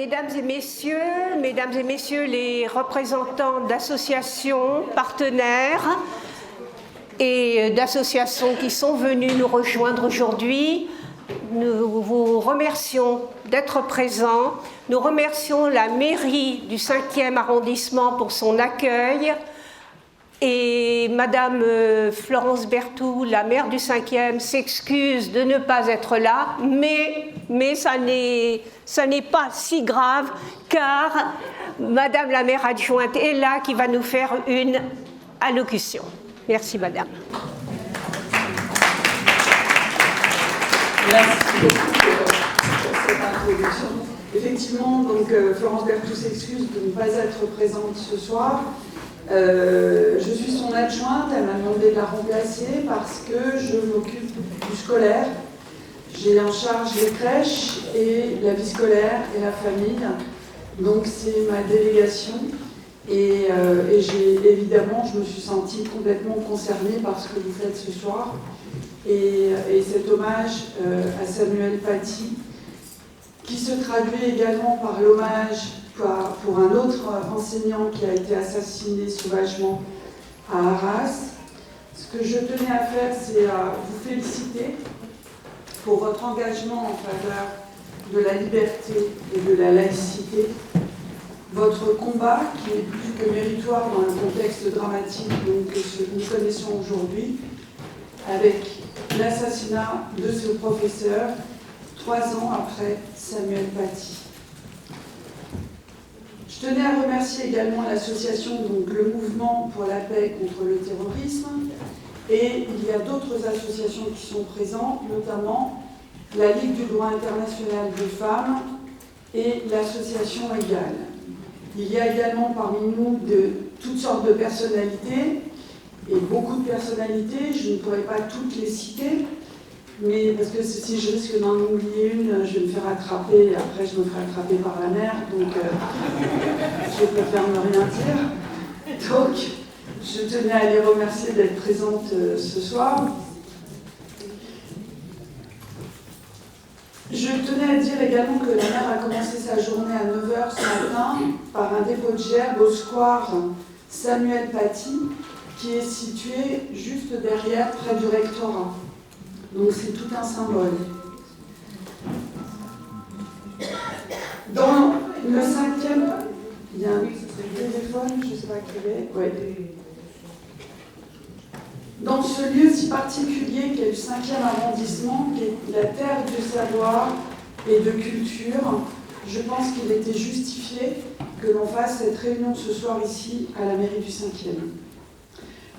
Mesdames et messieurs les représentants d'associations partenaires et d'associations qui sont venus nous rejoindre aujourd'hui, nous vous remercions d'être présents. Nous remercions la mairie du 5e arrondissement pour son accueil. Et Madame Florence Berthoud, la maire du 5e, s'excuse de ne pas être là, mais ça n'est pas si grave, car Madame la maire adjointe est là, qui va nous faire une allocution. Merci Madame. Merci pour cette introduction. Effectivement, donc, Florence Berthoud s'excuse de ne pas être présente ce soir. Je suis son adjointe, elle m'a demandé de la remplacer parce que je m'occupe du scolaire. J'ai en charge les crèches et la vie scolaire et la famille. Donc c'est ma délégation. Et évidemment, je me suis sentie complètement concernée par ce que vous faites ce soir. Et cet hommage à Samuel Paty, qui se traduit également par l'hommage pour un autre enseignant qui a été assassiné sauvagement à Arras. Ce que je tenais à faire, c'est à vous féliciter pour votre engagement en faveur de la liberté et de la laïcité. Votre combat, qui est plus que méritoire dans le contexte dramatique que nous connaissons aujourd'hui, avec l'assassinat de ce professeur 3 ans après Samuel Paty. Je tenais à remercier également l'association, donc le Mouvement pour la paix contre le terrorisme, et il y a d'autres associations qui sont présentes, notamment la Ligue du droit international des femmes et l'association Égale. Il y a également parmi nous de toutes sortes de personnalités, et beaucoup de personnalités, je ne pourrais pas toutes les citer, mais parce que si je risque d'en oublier une, je vais me faire attraper, et après je me ferai attraper par la mer, donc je préfère ne rien dire. Donc, je tenais à les remercier d'être présentes ce soir. Je tenais à dire également que la mère a commencé sa journée à 9h ce matin par un dépôt de gerbes au square Samuel Paty, qui est situé juste derrière, près du rectorat. Donc c'est tout un symbole. Dans le 5e, il y a un téléphone, je ne sais pas qui est. Ouais. Dans ce lieu si particulier qu'est le 5e arrondissement, qui est la terre du savoir et de culture, je pense qu'il était justifié que l'on fasse cette réunion ce soir ici à la mairie du 5e.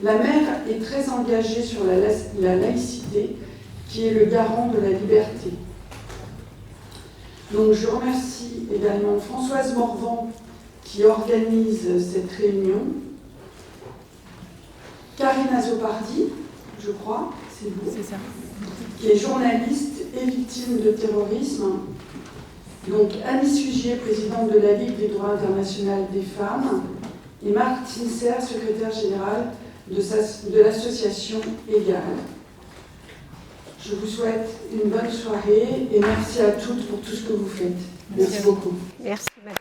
La maire est très engagée sur la laïcité, qui est le garant de la liberté. Donc je remercie également Françoise Morvan qui organise cette réunion, Karine Azopardi, je crois, c'est vous, c'est ça, qui est journaliste et victime de terrorisme, donc Annie Sugier, présidente de la Ligue des droits internationaux des femmes, et Martine Serre, secrétaire générale de l'association Égale. Je vous souhaite une bonne soirée et merci à toutes pour tout ce que vous faites. Merci beaucoup. Merci Madame.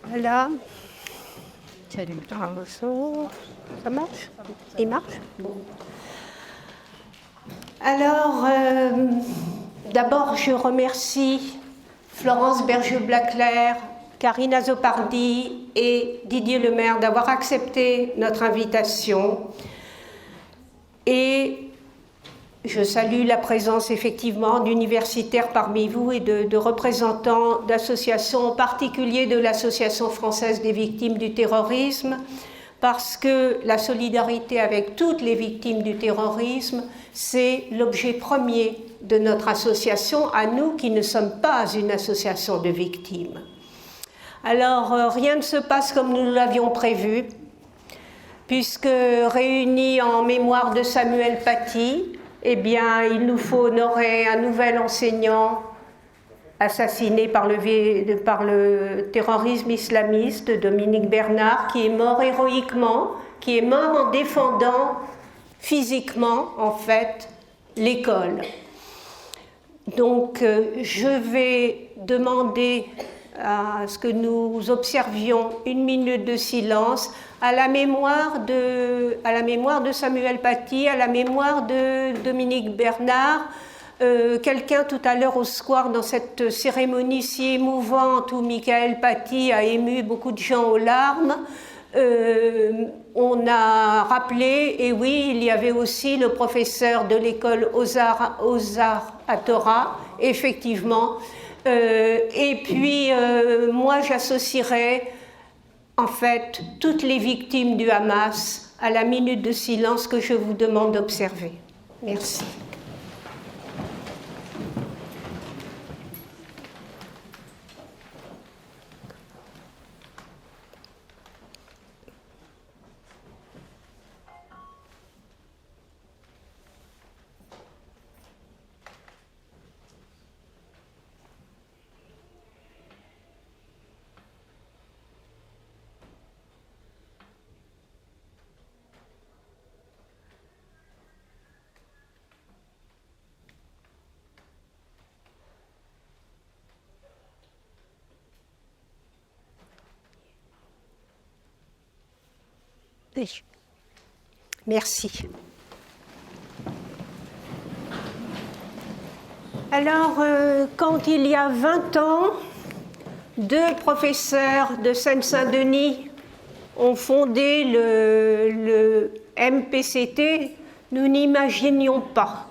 Voilà. Ça marche? Il marche? Bon. Alors, d'abord, je remercie Florence Berger-Blaclair, Karine Azopardi et Didier Lemaire d'avoir accepté notre invitation. Et je salue la présence effectivement d'universitaires parmi vous et de représentants d'associations, en particulier de l'Association française des victimes du terrorisme, parce que la solidarité avec toutes les victimes du terrorisme, c'est l'objet premier de notre association, à nous qui ne sommes pas une association de victimes. Alors, rien ne se passe comme nous l'avions prévu, puisque réunis en mémoire de Samuel Paty, eh bien, il nous faut honorer un nouvel enseignant assassiné par le terrorisme islamiste, Dominique Bernard, qui est mort héroïquement qui est mort en défendant physiquement, en fait, l'école. Donc, je vais demander à ce que nous observions une minute de silence à la mémoire de Samuel Paty, à la mémoire de Dominique Bernard. Quelqu'un tout à l'heure au square, dans cette cérémonie si émouvante où Michael Paty a ému beaucoup de gens aux larmes, on a rappelé, et oui, il y avait aussi le professeur de l'école Ozar à Torah, effectivement. Et puis, moi, j'associerais en fait toutes les victimes du Hamas à la minute de silence que je vous demande d'observer. Merci. Merci. Alors, quand il y a 20 ans, 2 professeurs de Seine-Saint-Denis ont fondé le MPCT, nous n'imaginions pas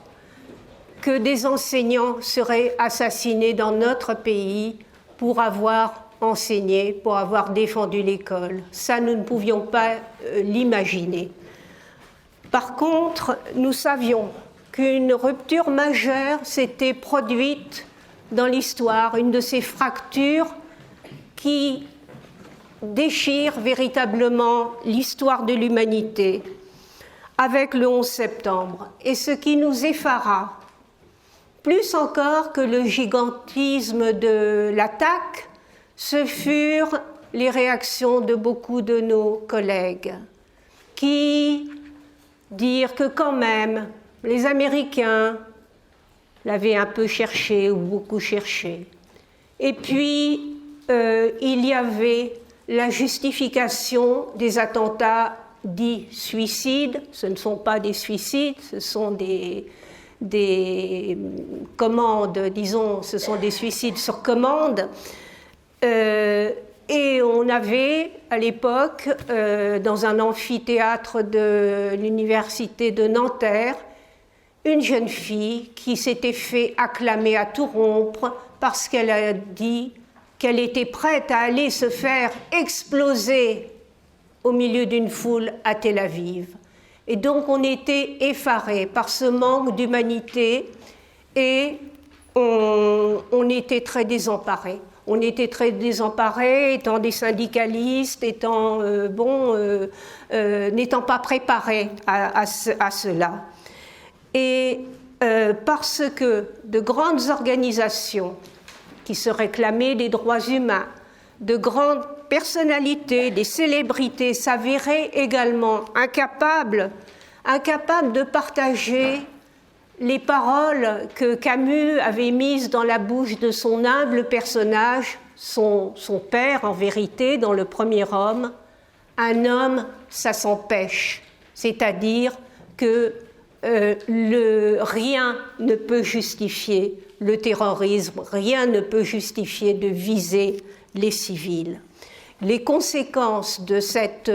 que des enseignants seraient assassinés dans notre pays pour avoir enseigné, pour avoir défendu l'école. Ça, nous ne pouvions pas l'imaginer. Par contre, nous savions qu'une rupture majeure s'était produite dans l'histoire, une de ces fractures qui déchirent véritablement l'histoire de l'humanité avec le 11 septembre. Et ce qui nous effara, plus encore que le gigantisme de l'attaque, ce furent les réactions de beaucoup de nos collègues qui dirent que quand même les Américains l'avaient un peu cherché ou beaucoup cherché. Et puis il y avait la justification des attentats dits suicides. Ce ne sont pas des suicides, ce sont des commandes, disons, ce sont des suicides sur commande. Et on avait à l'époque, dans un amphithéâtre de l'université de Nanterre, une jeune fille qui s'était fait acclamer à tout rompre parce qu'elle a dit qu'elle était prête à aller se faire exploser au milieu d'une foule à Tel Aviv. Et donc on était effarés par ce manque d'humanité et on était très désemparés. On était très désemparés, étant des syndicalistes, n'étant pas préparés à cela. Et parce que de grandes organisations qui se réclamaient des droits humains, de grandes personnalités, des célébrités s'avéraient également incapables de partager les paroles que Camus avait mises dans la bouche de son humble personnage, son père en vérité, dans Le Premier Homme. Un homme, ça s'empêche, c'est-à-dire que rien ne peut justifier le terrorisme, rien ne peut justifier de viser les civils. Les conséquences de cet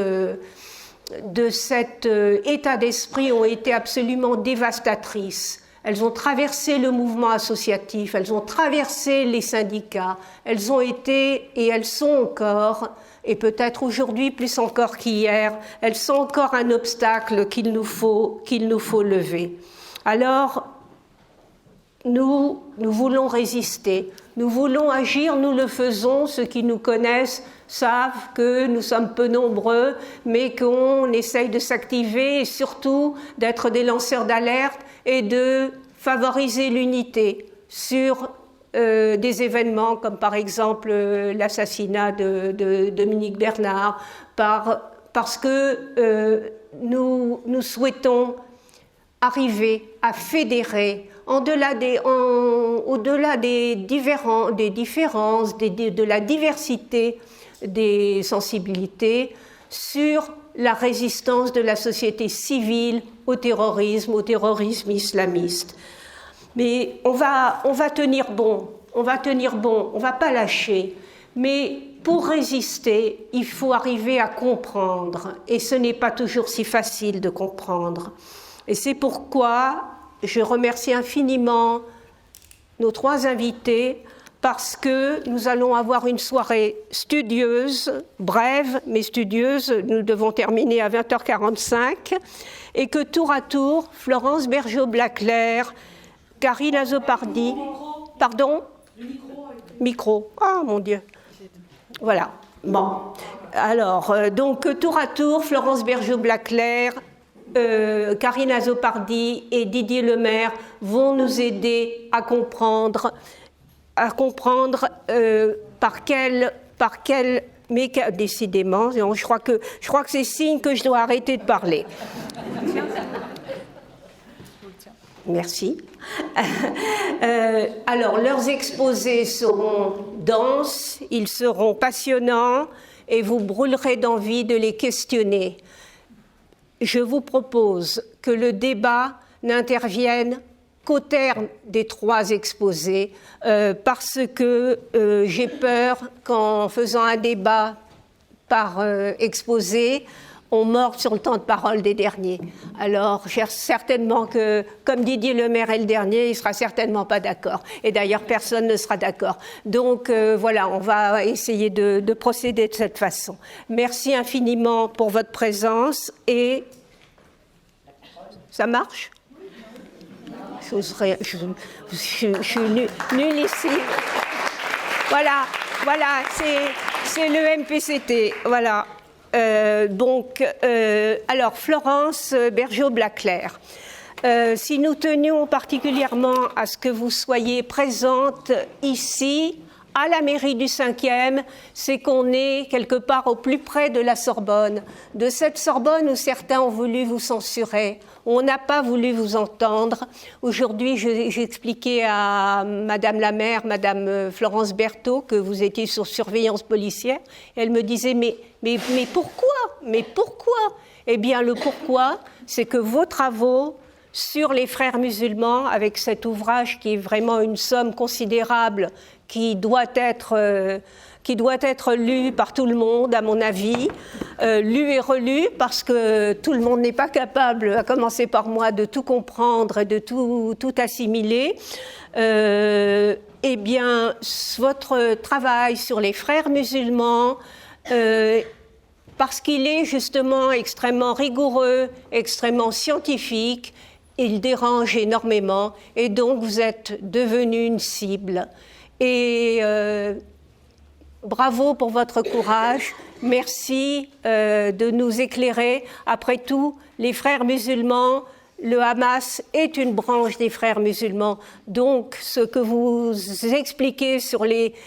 état d'esprit ont été absolument dévastatrices. Elles ont traversé le mouvement associatif, elles ont traversé les syndicats, elles ont été et elles sont encore, et peut-être aujourd'hui plus encore qu'hier, elles sont encore un obstacle qu'il nous faut lever. Alors, nous voulons résister, nous voulons agir, nous le faisons, ceux qui nous connaissent savent que nous sommes peu nombreux, mais qu'on essaye de s'activer et surtout d'être des lanceurs d'alerte et de favoriser l'unité sur des événements comme par exemple l'assassinat de Dominique Bernard, par parce que nous souhaitons arriver à fédérer au-delà des différences, de la diversité des sensibilités, sur la résistance de la société civile au terrorisme islamiste. Mais on va tenir bon, on va pas lâcher. Mais pour résister, il faut arriver à comprendre, et ce n'est pas toujours si facile de comprendre. Et c'est pourquoi je remercie infiniment nos 3 invités, parce que nous allons avoir une soirée studieuse, brève mais studieuse, nous devons terminer à 20h45, et que tour à tour, Florence Bergeaud-Blaclair, Karine Azzopardi... Pardon ? Micro. Ah, mon Dieu. Voilà. Bon. Alors, donc, tour à tour, Florence Bergeaud-Blaclair, Karine Azzopardi et Didier Lemaire vont nous aider à comprendre par quel mais décidément, je crois que c'est signe que je dois arrêter de parler. Merci. Alors, leurs exposés seront denses, ils seront passionnants et vous brûlerez d'envie de les questionner. Je vous propose que le débat n'intervienne qu'au terme des 3 exposés, parce que j'ai peur qu'en faisant un débat par exposé, on morde sur le temps de parole des derniers. Alors, certainement que, comme Didier Lemaire est le dernier, il ne sera certainement pas d'accord. Et d'ailleurs, personne ne sera d'accord. Donc, voilà, on va essayer de procéder de cette façon. Merci infiniment pour votre présence et... Ça marche ? Je suis nulle ici. Voilà, c'est le MPCT. Voilà. Alors, Florence Bergeaud-Blaclair, si nous tenions particulièrement à ce que vous soyez présente ici, à la mairie du 5e, c'est qu'on est quelque part au plus près de la Sorbonne, de cette Sorbonne où certains ont voulu vous censurer, on n'a pas voulu vous entendre. Aujourd'hui, j'ai expliqué à Madame la maire, Madame Florence Berthaud, que vous étiez sous surveillance policière. Elle me disait, mais pourquoi ? Mais pourquoi ? Eh bien, le pourquoi, c'est que vos travaux sur les frères musulmans, avec cet ouvrage qui est vraiment une somme considérable, qui doit être lu par tout le monde, à mon avis, lu et relu, parce que tout le monde n'est pas capable, à commencer par moi, de tout comprendre et de tout assimiler. Eh bien, votre travail sur les frères musulmans, parce qu'il est justement extrêmement rigoureux, extrêmement scientifique, il dérange énormément, et donc vous êtes devenu une cible. Et bravo pour votre courage, merci de nous éclairer. Après tout, les frères musulmans, le Hamas est une branche des frères musulmans. Donc, ce que vous expliquez sur les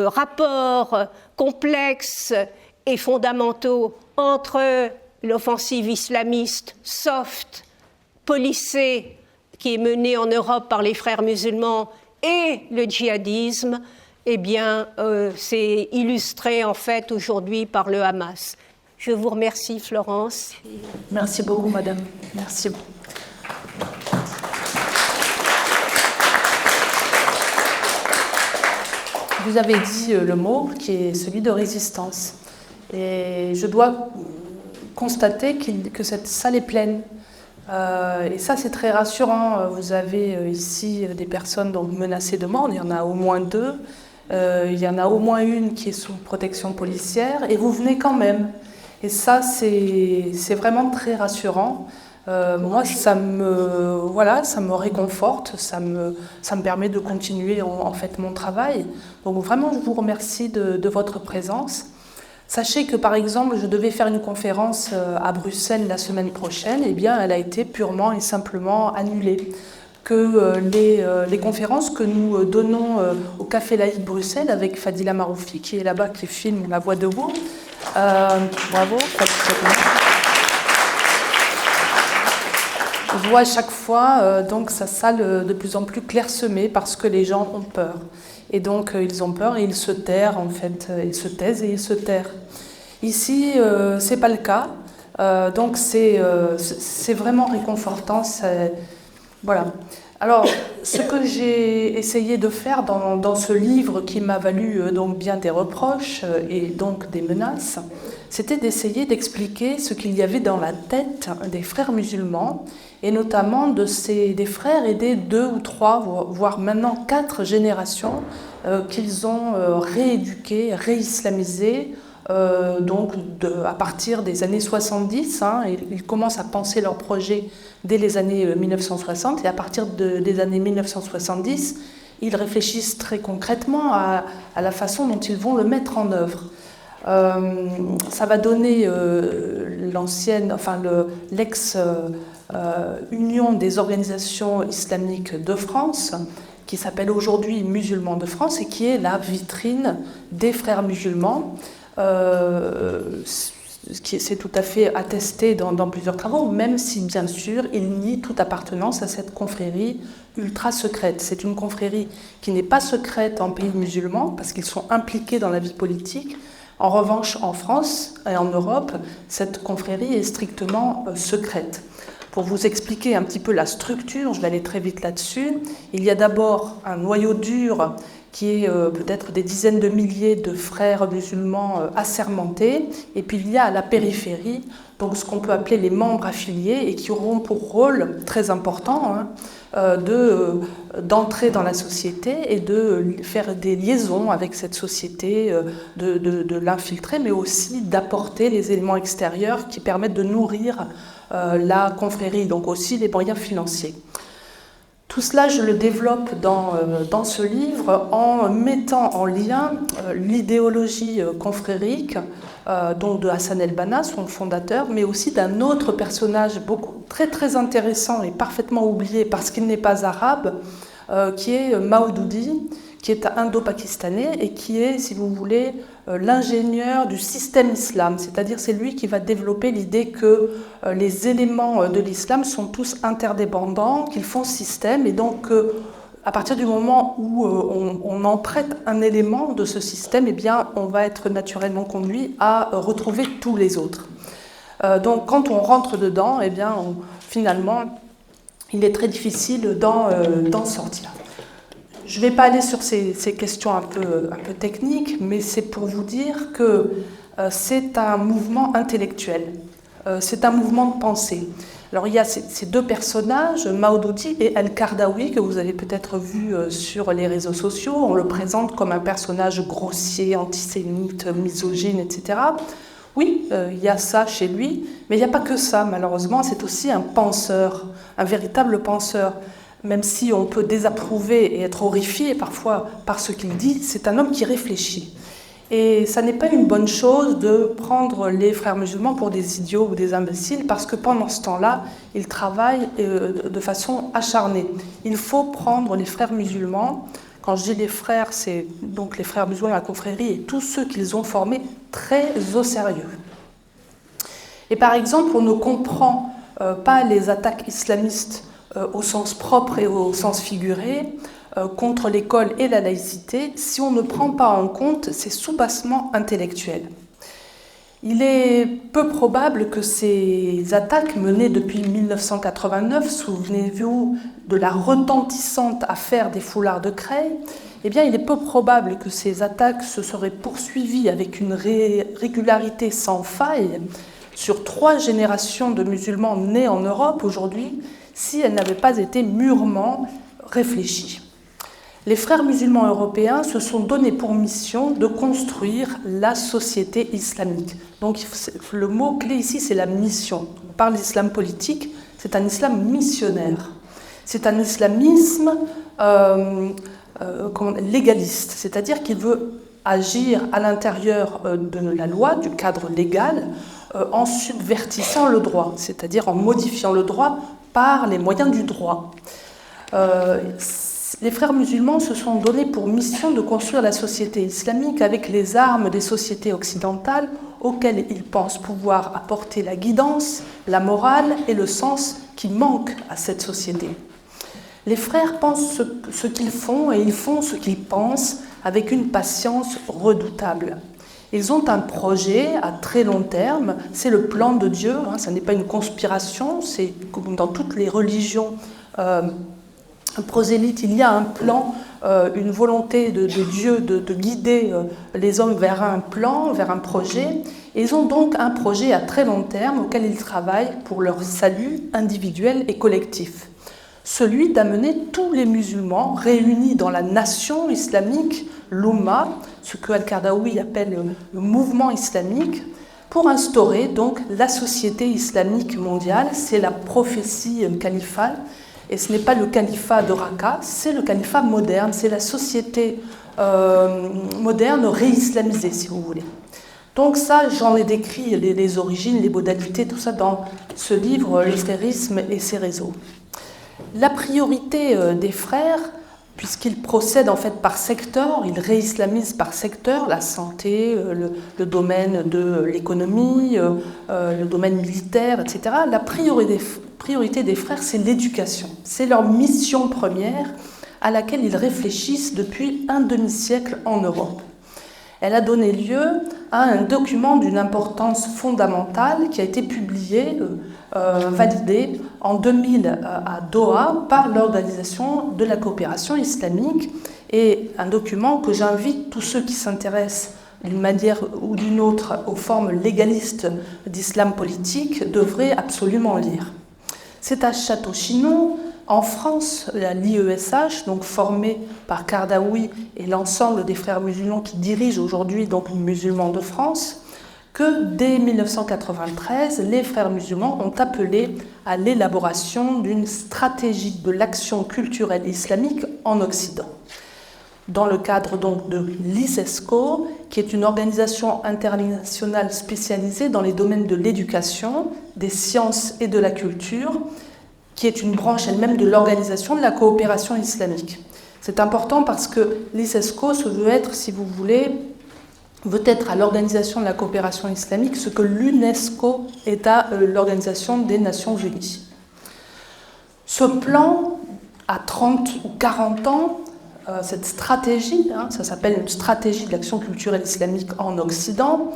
rapports complexes et fondamentaux entre l'offensive islamiste soft, policée, qui est menée en Europe par les frères musulmans, et le djihadisme, eh bien, c'est illustré en fait aujourd'hui par le Hamas. Je vous remercie, Florence. Merci beaucoup, madame. Merci. Vous avez dit le mot qui est celui de résistance. Et je dois constater que cette salle est pleine. Et ça, c'est très rassurant. Vous avez ici des personnes donc menacées de mort. Il y en a au moins 2. Il y en a au moins une qui est sous protection policière. Et vous venez quand même. Et ça, c'est vraiment très rassurant. Moi, ça me réconforte. Ça me permet de continuer en fait mon travail. Donc vraiment, je vous remercie de votre présence. Sachez que, par exemple, je devais faire une conférence à Bruxelles la semaine prochaine. Eh bien, elle a été purement et simplement annulée. Que les conférences que nous donnons au Café Laïque Bruxelles avec Fadila Maroufi, qui est là-bas, qui filme La Voix debout, Bravo. Je vois à chaque fois donc sa salle de plus en plus clairsemée parce que les gens ont peur. Et donc ils ont peur et ils se taisent en fait. Ils se taisent et ils se terrent. Ici, c'est pas le cas. Donc c'est vraiment réconfortant. Voilà. Alors, ce que j'ai essayé de faire dans ce livre qui m'a valu donc bien des reproches et donc des menaces, c'était d'essayer d'expliquer ce qu'il y avait dans la tête des frères musulmans, et notamment des frères et des 2 ou 3, voire maintenant 4 générations qu'ils ont rééduqués, réislamisés, donc à partir des années 70, ils commencent à penser leur projet dès les années 1960, et à partir des années 1970, ils réfléchissent très concrètement à la façon dont ils vont le mettre en œuvre. Ça va donner l'ex-Union des organisations islamiques de France, qui s'appelle aujourd'hui Musulmans de France et qui est la vitrine des frères musulmans. C'est tout à fait attesté dans plusieurs travaux, même si bien sûr il nie toute appartenance à cette confrérie ultra secrète. C'est une confrérie qui n'est pas secrète en pays musulman parce qu'ils sont impliqués dans la vie politique. En revanche, en France et en Europe, cette confrérie est strictement secrète. Pour vous expliquer un petit peu la structure, je vais aller très vite là-dessus, il y a d'abord un noyau dur qui est peut-être des dizaines de milliers de frères musulmans assermentés, et puis il y a à la périphérie donc ce qu'on peut appeler les membres affiliés et qui auront pour rôle très important d'entrer dans la société et de faire des liaisons avec cette société, de l'infiltrer, mais aussi d'apporter les éléments extérieurs qui permettent de nourrir la confrérie, donc aussi les moyens financiers. Tout cela, je le développe dans ce livre en mettant en lien l'idéologie confrérique donc de Hassan el-Banna, son fondateur, mais aussi d'un autre personnage très très intéressant et parfaitement oublié parce qu'il n'est pas arabe, qui est Maududi, qui est indo-pakistanais et qui est, si vous voulez, l'ingénieur du système islam. C'est-à-dire c'est lui qui va développer l'idée que les éléments de l'islam sont tous interdépendants, qu'ils font système, et donc à partir du moment où on en prête un élément de ce système, eh bien, on va être naturellement conduit à retrouver tous les autres. Donc quand on rentre dedans, eh bien, finalement, il est très difficile d'en sortir. Je ne vais pas aller sur ces questions un peu techniques, mais c'est pour vous dire que c'est un mouvement intellectuel, c'est un mouvement de pensée. Alors il y a ces 2 personnages, Maududi et El-Kardawi, que vous avez peut-être vu sur les réseaux sociaux. On le présente comme un personnage grossier, antisémite, misogyne, etc. Oui, il y a ça chez lui, mais il n'y a pas que ça, malheureusement. C'est aussi un penseur, un véritable penseur. Même si on peut désapprouver et être horrifié parfois par ce qu'il dit, c'est un homme qui réfléchit. Et ça n'est pas une bonne chose de prendre les frères musulmans pour des idiots ou des imbéciles, parce que pendant ce temps-là, ils travaillent de façon acharnée. Il faut prendre les frères musulmans, quand je dis les frères, c'est donc les frères musulmans de la confrérie et tous ceux qu'ils ont formés très au sérieux. Et par exemple, on ne comprend pas les attaques islamistes au sens propre et au sens figuré, contre l'école et la laïcité, si on ne prend pas en compte ces soubassements intellectuels. Il est peu probable que ces attaques menées depuis 1989, souvenez-vous de la retentissante affaire des foulards de Creil, eh bien il est peu probable que ces attaques se seraient poursuivies avec une régularité sans faille sur 3 générations de musulmans nés en Europe aujourd'hui, si elles n'avaient pas été mûrement réfléchies. Les frères musulmans européens se sont donné pour mission de construire la société islamique. Donc le mot-clé ici, c'est la mission. On parle d'islam politique, c'est un islam missionnaire. C'est un islamisme légaliste, c'est-à-dire qu'il veut agir à l'intérieur de la loi, du cadre légal, en subvertissant le droit, c'est-à-dire en modifiant le droit par les moyens du droit. Les frères musulmans se sont donnés pour mission de construire la société islamique avec les armes des sociétés occidentales auxquelles ils pensent pouvoir apporter la guidance, la morale et le sens qui manquent à cette société. Les frères pensent ce qu'ils font et ils font ce qu'ils pensent avec une patience redoutable. Ils ont un projet à très long terme, c'est le plan de Dieu, ça n'est pas une conspiration, c'est comme dans toutes les religions prosélytes, il y a un plan, une volonté de Dieu de guider les hommes vers un plan, vers un projet. Et ils ont donc un projet à très long terme auquel ils travaillent pour leur salut individuel et collectif. Celui d'amener tous les musulmans réunis dans la nation islamique, l'Oumma, ce que Al-Qaradawi appelle le mouvement islamique, pour instaurer donc la société islamique mondiale. C'est la prophétie califale, et ce n'est pas le califat de Raqqa, c'est le califat moderne, c'est la société moderne réislamisée, si vous voulez. Donc ça, j'en ai décrit les origines, les modalités, tout ça dans ce livre, Le frérisme et ses réseaux. La priorité des frères, puisqu'ils procèdent en fait par secteur, ils réislamisent par secteur, la santé, le domaine de l'économie, le domaine militaire, etc. La priorité des frères, c'est l'éducation. C'est leur mission première à laquelle ils réfléchissent depuis un demi-siècle en Europe. Elle a donné lieu à un document d'une importance fondamentale qui a été publié, validé en 2000 à Doha par l'Organisation de la coopération islamique, et un document que j'invite tous ceux qui s'intéressent d'une manière ou d'une autre aux formes légalistes d'islam politique devraient absolument lire. C'est à Château-Chinon, en France, l'IESH, donc formée par Qaradawi et l'ensemble des frères musulmans qui dirigent aujourd'hui donc les musulmans de France, que dès 1993, les frères musulmans ont appelé à l'élaboration d'une stratégie de l'action culturelle islamique en Occident. Dans le cadre donc de l'ISESCO, qui est une organisation internationale spécialisée dans les domaines de l'éducation, des sciences et de la culture, qui est une branche elle-même de l'Organisation de la coopération islamique. C'est important parce que l'ISESCO se veut être, si vous voulez, veut être à l'Organisation de la coopération islamique ce que l'UNESCO est à l'Organisation des Nations Unies. Ce plan, à 30 ou 40 ans, cette stratégie, ça s'appelle une stratégie de l'action culturelle islamique en Occident,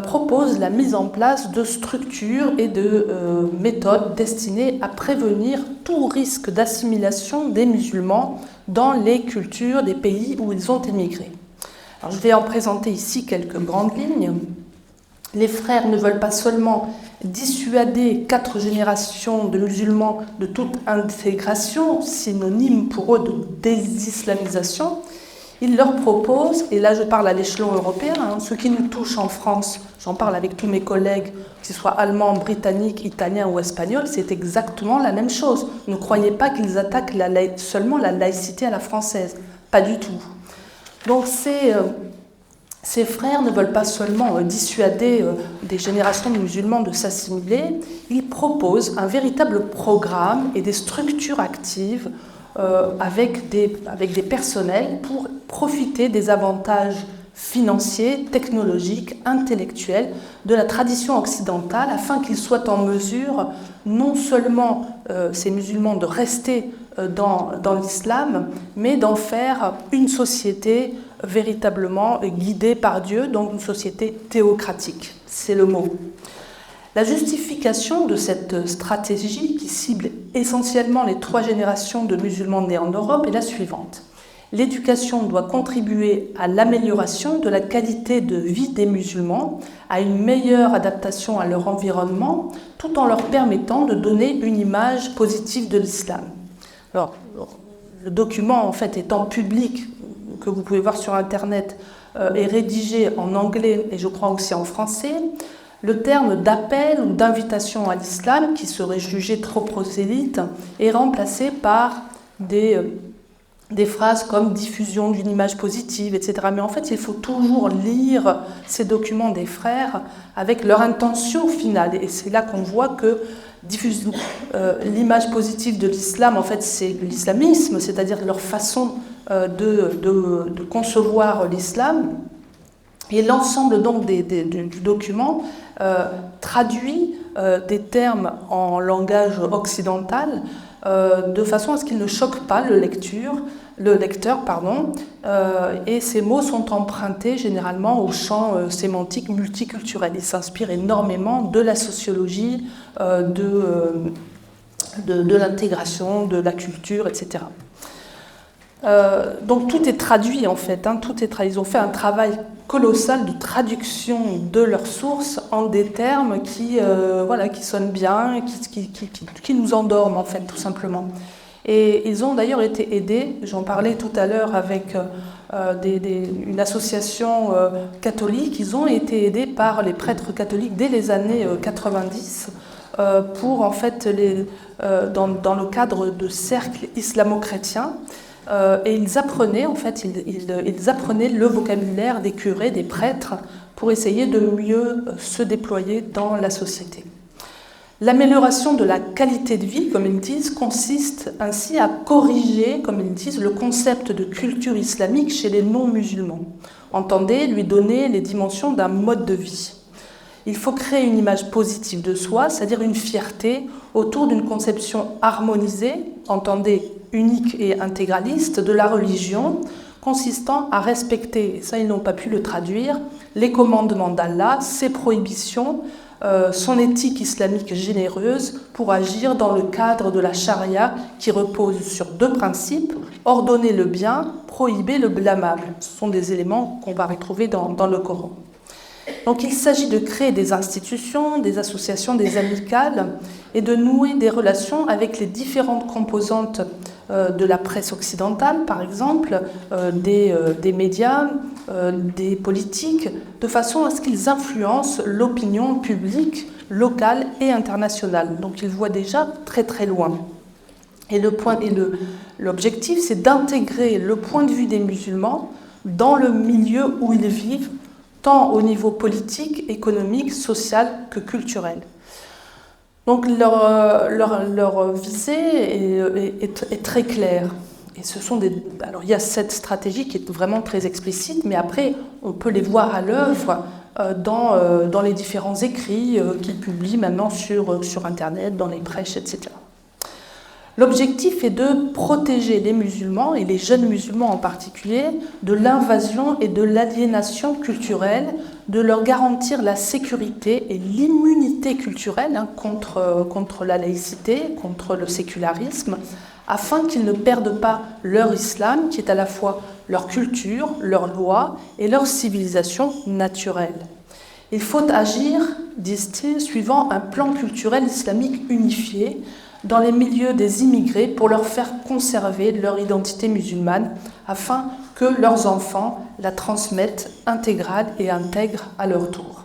propose la mise en place de structures et de méthodes destinées à prévenir tout risque d'assimilation des musulmans dans les cultures des pays où ils ont émigré. Alors, je vais en présenter ici quelques grandes lignes. Les frères ne veulent pas seulement dissuader 4 générations de musulmans de toute intégration, synonyme pour eux de désislamisation. Ils leur proposent, et là je parle à l'échelon européen, ce qui nous touche en France, j'en parle avec tous mes collègues, que ce soit allemands, britanniques, italiens ou espagnols, c'est exactement la même chose. Ne croyez pas qu'ils attaquent seulement la laïcité à la française, pas du tout. Donc ces frères ne veulent pas seulement dissuader des générations de musulmans de s'assimiler, ils proposent un véritable programme et des structures actives avec des personnels pour profiter des avantages financiers, technologiques, intellectuels de la tradition occidentale afin qu'ils soient en mesure non seulement ces musulmans de rester dans l'islam, mais d'en faire une société véritablement guidée par Dieu, donc une société théocratique, c'est le mot. La justification de cette stratégie, qui cible essentiellement les 3 générations de musulmans nés en Europe, est la suivante. L'éducation doit contribuer à l'amélioration de la qualité de vie des musulmans, à une meilleure adaptation à leur environnement, tout en leur permettant de donner une image positive de l'islam. Alors, le document, en fait, étant public, que vous pouvez voir sur Internet, est rédigé en anglais et je crois aussi en français. Le terme d'appel ou d'invitation à l'islam, qui serait jugé trop prosélyte, est remplacé par des des phrases comme diffusion d'une image positive, etc. Mais en fait, il faut toujours lire ces documents des frères avec leur intention finale. Et c'est là qu'on voit que l'image positive de l'islam, en fait, c'est l'islamisme, c'est-à-dire leur façon de concevoir l'islam. Et l'ensemble donc du document traduit des termes en langage occidental de façon à ce qu'il ne choque pas le lecteur, et ces mots sont empruntés généralement au champ sémantique multiculturel. Ils s'inspirent énormément de la sociologie, de l'intégration, de la culture, etc. Donc tout est traduit en fait, Ils ont fait un travail colossal de traduction de leurs sources en des termes qui sonnent bien, qui nous endorment en fait, tout simplement. Et ils ont d'ailleurs été aidés, j'en parlais tout à l'heure avec une association catholique, ils ont été aidés par les prêtres catholiques dès les années 90 pour en fait, dans le cadre de cercles islamo-chrétiens. Et ils apprenaient ils apprenaient le vocabulaire des curés, des prêtres, pour essayer de mieux se déployer dans la société. L'amélioration de la qualité de vie, comme ils disent, consiste ainsi à corriger, comme ils disent, le concept de culture islamique chez les non-musulmans. Entendez, lui donner les dimensions d'un mode de vie. Il faut créer une image positive de soi, c'est-à-dire une fierté autour d'une conception harmonisée, entendez, unique et intégraliste de la religion, consistant à respecter, et ça ils n'ont pas pu le traduire, les commandements d'Allah, ses prohibitions, son éthique islamique généreuse pour agir dans le cadre de la charia qui repose sur deux principes, ordonner le bien, prohiber le blâmable. Ce sont des éléments qu'on va retrouver dans le Coran. Donc il s'agit de créer des institutions, des associations, des amicales et de nouer des relations avec les différentes composantes de la presse occidentale, par exemple, des médias, des politiques, de façon à ce qu'ils influencent l'opinion publique locale et internationale. Donc ils voient déjà très très loin. Et l'objectif, c'est d'intégrer le point de vue des musulmans dans le milieu où ils vivent, tant au niveau politique, économique, social que culturel. Donc leur visée est très claire. Et alors il y a cette stratégie qui est vraiment très explicite, mais après on peut les voir à l'œuvre dans les différents écrits qu'ils publient maintenant sur Internet, dans les prêches, etc. L'objectif est de protéger les musulmans, et les jeunes musulmans en particulier, de l'invasion et de l'aliénation culturelle, de leur garantir la sécurité et l'immunité culturelle contre la laïcité, contre le sécularisme, afin qu'ils ne perdent pas leur islam, qui est à la fois leur culture, leurs lois et leur civilisation naturelle. Il faut agir, disent-ils, suivant un plan culturel islamique unifié, dans les milieux des immigrés pour leur faire conserver leur identité musulmane afin que leurs enfants la transmettent intégrale et intègrent à leur tour.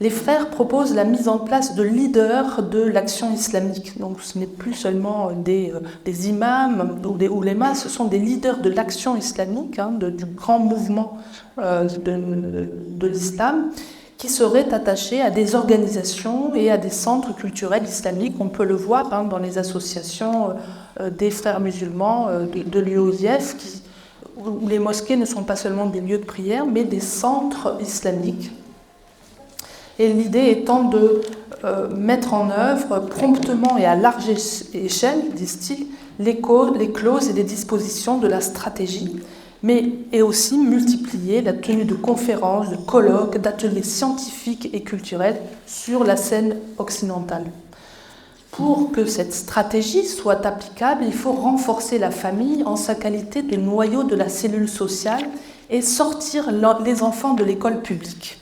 Les frères proposent la mise en place de leaders de l'action islamique. Donc ce n'est plus seulement des imams ou les masses, ce sont des leaders de l'action islamique, du grand mouvement de l'islam, qui seraient attachés à des organisations et à des centres culturels islamiques. On peut le voir dans les associations des frères musulmans de l'UOIF, où les mosquées ne sont pas seulement des lieux de prière, mais des centres islamiques. Et l'idée étant de mettre en œuvre promptement et à large échelle, disent-ils, les clauses et les dispositions de la stratégie, et aussi multiplier la tenue de conférences, de colloques, d'ateliers scientifiques et culturels sur la scène occidentale. Pour que cette stratégie soit applicable, il faut renforcer la famille en sa qualité de noyau de la cellule sociale et sortir les enfants de l'école publique.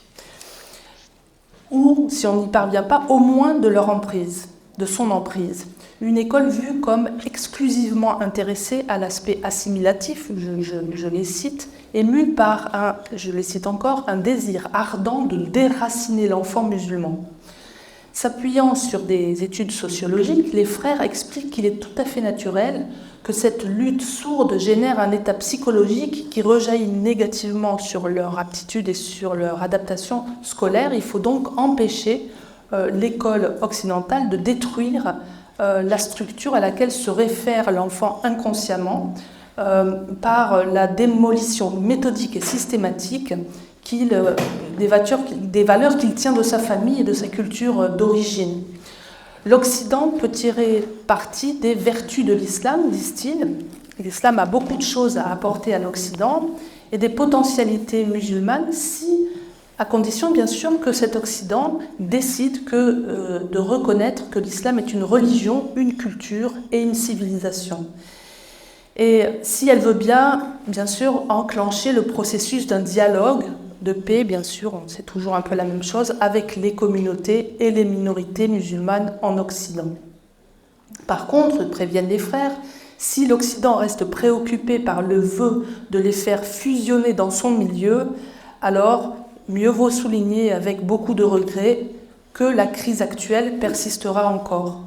Ou, si on n'y parvient pas, au moins de leur emprise, de son emprise. Une école vue comme exclusivement intéressée à l'aspect assimilatif, je les cite, et mue par je les cite encore, un désir ardent de déraciner l'enfant musulman. S'appuyant sur des études sociologiques, les frères expliquent qu'il est tout à fait naturel que cette lutte sourde génère un état psychologique qui rejaillit négativement sur leur aptitude et sur leur adaptation scolaire. Il faut donc empêcher l'école occidentale de détruire la structure à laquelle se réfère l'enfant inconsciemment par la démolition méthodique et systématique des valeurs qu'il tient de sa famille et de sa culture d'origine. L'Occident peut tirer parti des vertus de l'islam, disent-ils. L'islam a beaucoup de choses à apporter à l'Occident et des potentialités musulmanes, à condition bien sûr que cet Occident décide de reconnaître que l'islam est une religion, une culture et une civilisation. Et si elle veut bien sûr, enclencher le processus d'un dialogue de paix, bien sûr, c'est toujours un peu la même chose, avec les communautés et les minorités musulmanes en Occident. Par contre, préviennent les frères, si l'Occident reste préoccupé par le vœu de les faire fusionner dans son milieu, alors mieux vaut souligner avec beaucoup de regret que la crise actuelle persistera encore.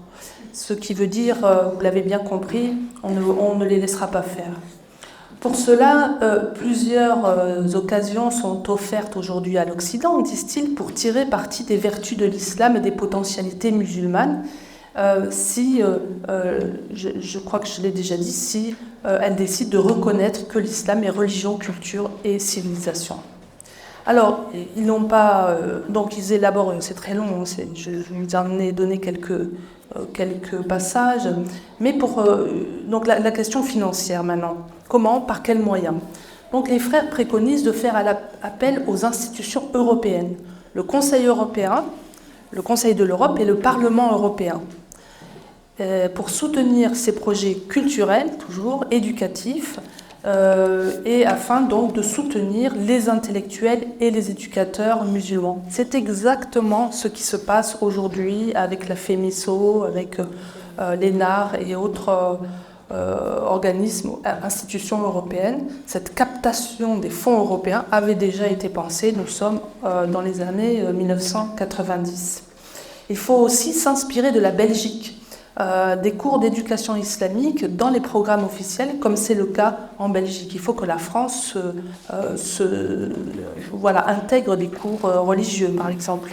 Ce qui veut dire, vous l'avez bien compris, on ne les laissera pas faire. Pour cela, plusieurs occasions sont offertes aujourd'hui à l'Occident, disent-ils, pour tirer parti des vertus de l'islam et des potentialités musulmanes, je crois que je l'ai déjà dit, si elles décident de reconnaître que l'islam est religion, culture et civilisation. Alors, ils n'ont pas... donc, ils élaborent, c'est très long, je vous en ai donné quelques passages, mais donc la question financière maintenant. Comment, par quels moyens? Donc les frères préconisent de faire appel aux institutions européennes, le Conseil européen, le Conseil de l'Europe et le Parlement européen, pour soutenir ces projets culturels, toujours éducatifs, et afin donc de soutenir les intellectuels et les éducateurs musulmans. C'est exactement ce qui se passe aujourd'hui avec la FEMISO, avec l'ENAR et autres organismes, institutions européennes. Cette captation des fonds européens avait déjà été pensée, nous sommes dans les années 1990. Il faut aussi s'inspirer de la Belgique, des cours d'éducation islamique dans les programmes officiels, comme c'est le cas en Belgique. Il faut que la France intègre des cours religieux, par exemple.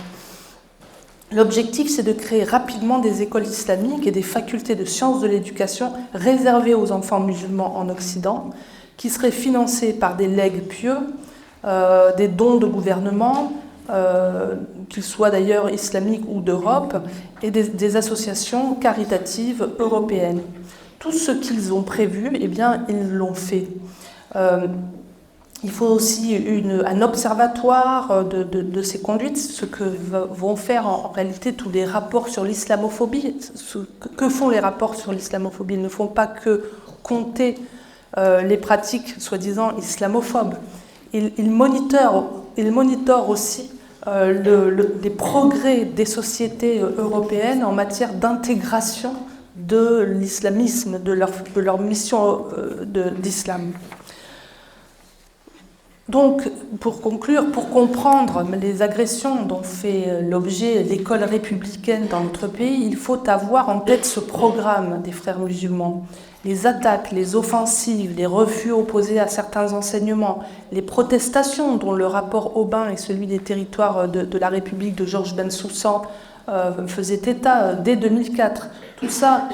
L'objectif, c'est de créer rapidement des écoles islamiques et des facultés de sciences de l'éducation réservées aux enfants musulmans en Occident, qui seraient financées par des legs pieux, des dons de gouvernement, qu'ils soient d'ailleurs islamiques ou d'Europe, et des associations caritatives européennes. Tout ce qu'ils ont prévu, eh bien, ils l'ont fait. Il faut aussi un observatoire de ces conduites, ce que vont faire en réalité tous les rapports sur l'islamophobie. Que font les rapports sur l'islamophobie? Ils ne font pas que compter les pratiques soi-disant islamophobes. Ils monitorent aussi les progrès des sociétés européennes en matière d'intégration de l'islamisme, de leur mission d'islam. Donc, pour conclure, pour comprendre les agressions dont fait l'objet l'école républicaine dans notre pays, il faut avoir en tête ce programme des frères musulmans. Les attaques, les offensives, les refus opposés à certains enseignements, les protestations dont le rapport Aubin et celui des territoires de la République de Georges Bensoussan faisaient état dès 2004. Tout ça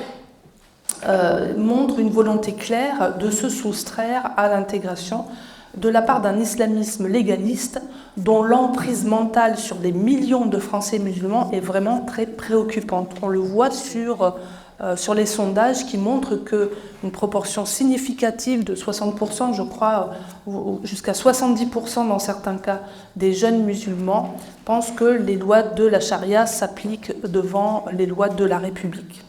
montre une volonté claire de se soustraire à l'intégration de la part d'un islamisme légaliste dont l'emprise mentale sur des millions de Français musulmans est vraiment très préoccupante. On le voit sur les sondages qui montrent qu'une proportion significative de 60%, je crois, ou jusqu'à 70% dans certains cas, des jeunes musulmans pensent que les lois de la charia s'appliquent devant les lois de la République.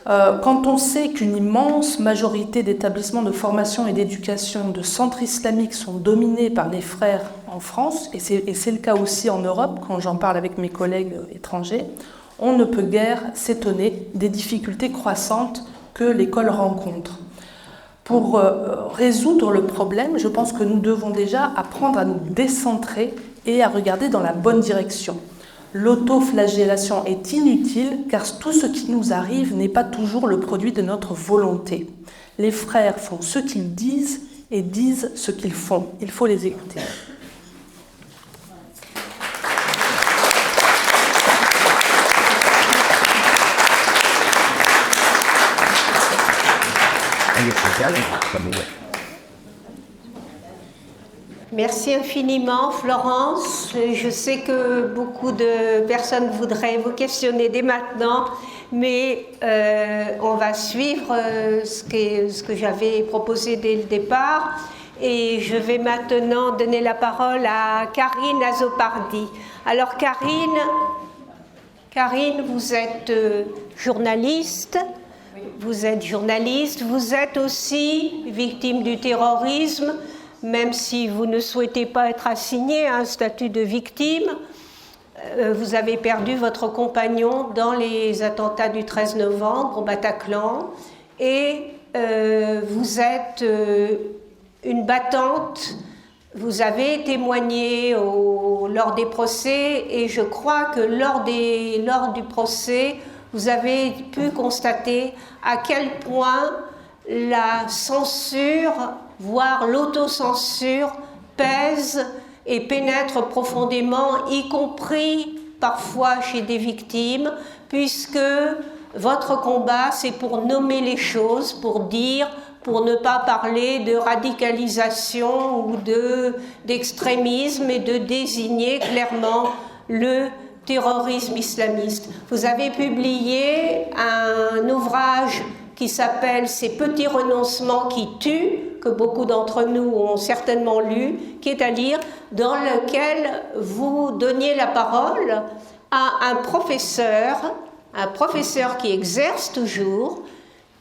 Quand on sait qu'une immense majorité d'établissements de formation et d'éducation de centres islamiques sont dominés par les frères en France, et c'est le cas aussi en Europe, quand j'en parle avec mes collègues étrangers, on ne peut guère s'étonner des difficultés croissantes que l'école rencontre. Pour résoudre le problème, je pense que nous devons déjà apprendre à nous décentrer et à regarder dans la bonne direction. L'autoflagellation est inutile car tout ce qui nous arrive n'est pas toujours le produit de notre volonté. Les frères font ce qu'ils disent et disent ce qu'ils font. Il faut les écouter. Merci infiniment, Florence. Je sais que beaucoup de personnes voudraient vous questionner dès maintenant, mais on va suivre ce que j'avais proposé dès le départ. Et je vais maintenant donner la parole à Karine Azopardi. Alors Karine, vous êtes journaliste. Vous êtes journaliste, vous êtes aussi victime du terrorisme, même si vous ne souhaitez pas être assigné à un statut de victime. Vous avez perdu votre compagnon dans les attentats du 13 novembre au Bataclan et vous êtes une battante. Vous avez témoigné lors des procès et je crois que lors du procès, vous avez pu constater à quel point la censure, voire l'autocensure, pèse et pénètre profondément, y compris parfois chez des victimes, puisque votre combat, c'est pour nommer les choses, pour dire, pour ne pas parler de radicalisation ou d'extrémisme et de désigner clairement le terrorisme islamiste. Vous avez publié un ouvrage qui s'appelle « Ces petits renoncements qui tuent », que beaucoup d'entre nous ont certainement lu, qui est à lire, dans lequel vous donniez la parole à un professeur qui exerce toujours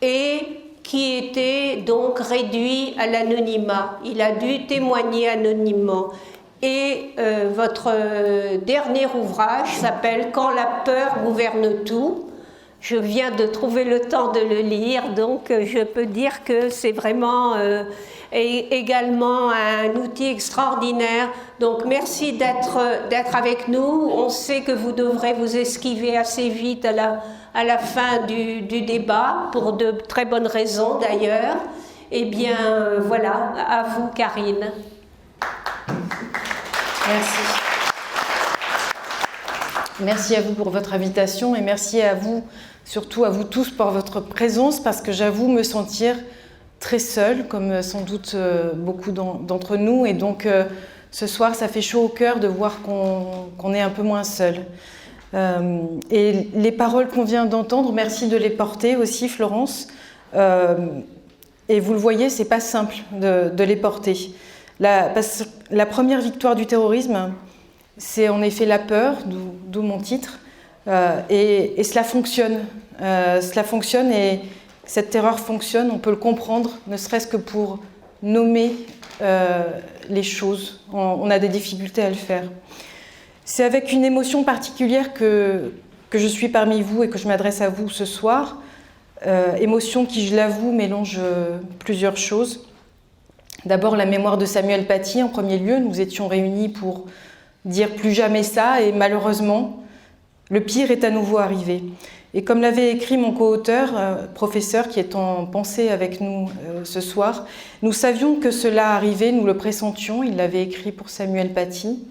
et qui était donc réduit à l'anonymat. Il a dû témoigner anonymement. Et votre dernier ouvrage s'appelle « Quand la peur gouverne tout ». Je viens de trouver le temps de le lire, donc je peux dire que c'est vraiment également un outil extraordinaire. Donc merci d'être avec nous. On sait que vous devrez vous esquiver assez vite à la fin du débat, pour de très bonnes raisons d'ailleurs. Eh bien voilà, à vous Karine. Merci. Merci à vous pour votre invitation et merci à vous, surtout à vous tous pour votre présence, parce que j'avoue me sentir très seule, comme sans doute beaucoup d'entre nous. Et donc ce soir, ça fait chaud au cœur de voir qu'on est un peu moins seul. Et les paroles qu'on vient d'entendre, merci de les porter aussi, Florence. Et vous le voyez, c'est pas simple de les porter. Parce que la première victoire du terrorisme, c'est en effet la peur, d'où mon titre, et cela fonctionne. Cela fonctionne et cette terreur fonctionne, on peut le comprendre, ne serait-ce que pour nommer les choses. On a des difficultés à le faire. C'est avec une émotion particulière que je suis parmi vous et que je m'adresse à vous ce soir. Émotion qui, je l'avoue, mélange plusieurs choses. D'abord, la mémoire de Samuel Paty, en premier lieu. Nous étions réunis pour dire plus jamais ça, et malheureusement, le pire est à nouveau arrivé. Et comme l'avait écrit mon co-auteur, professeur qui est en pensée avec nous ce soir, nous savions que cela arrivait, nous le pressentions, il l'avait écrit pour Samuel Paty.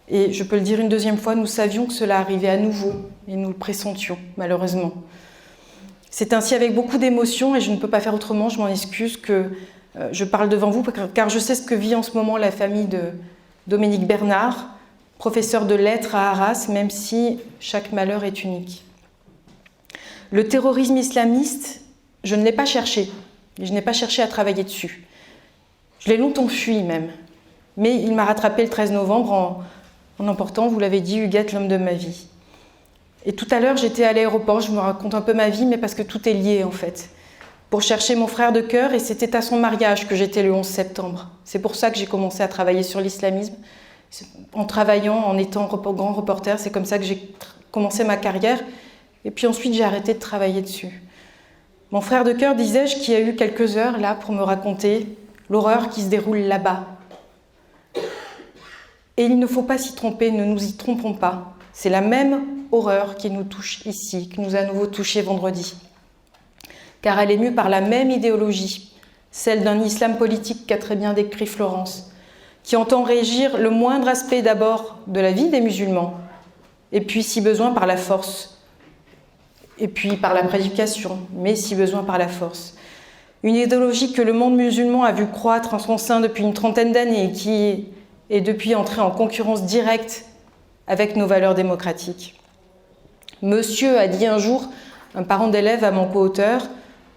Et je peux le dire une deuxième fois, nous savions que cela arrivait à nouveau, et nous le pressentions, malheureusement. C'est ainsi avec beaucoup d'émotion, et je ne peux pas faire autrement, je m'en excuse, que je parle devant vous, car je sais ce que vit en ce moment la famille de Dominique Bernard, professeur de lettres à Arras, même si chaque malheur est unique. Le terrorisme islamiste, je ne l'ai pas cherché, et je n'ai pas cherché à travailler dessus. Je l'ai longtemps fui même, mais il m'a rattrapé le 13 novembre en emportant, vous l'avez dit, Huguette, l'homme de ma vie. Et tout à l'heure, j'étais à l'aéroport, je me raconte un peu ma vie, mais parce que tout est lié en fait, pour chercher mon frère de cœur, et c'était à son mariage que j'étais le 11 septembre. C'est pour ça que j'ai commencé à travailler sur l'islamisme. En travaillant, en étant grand reporter, c'est comme ça que j'ai commencé ma carrière. Et puis ensuite, j'ai arrêté de travailler dessus. Mon frère de cœur, disais-je, qui a eu quelques heures là pour me raconter l'horreur qui se déroule là-bas. Et il ne faut pas s'y tromper, ne nous y trompons pas. C'est la même horreur qui nous touche ici, qui nous a à nouveau touchés vendredi. Car elle est mue par la même idéologie, celle d'un islam politique qu'a très bien décrit Florence, qui entend régir le moindre aspect d'abord de la vie des musulmans, et puis si besoin par la force, et puis par la prédication, mais si besoin par la force. Une idéologie que le monde musulman a vu croître en son sein depuis une trentaine d'années et qui est depuis entrée en concurrence directe avec nos valeurs démocratiques. Monsieur a dit un jour, un parent d'élève à mon co-auteur,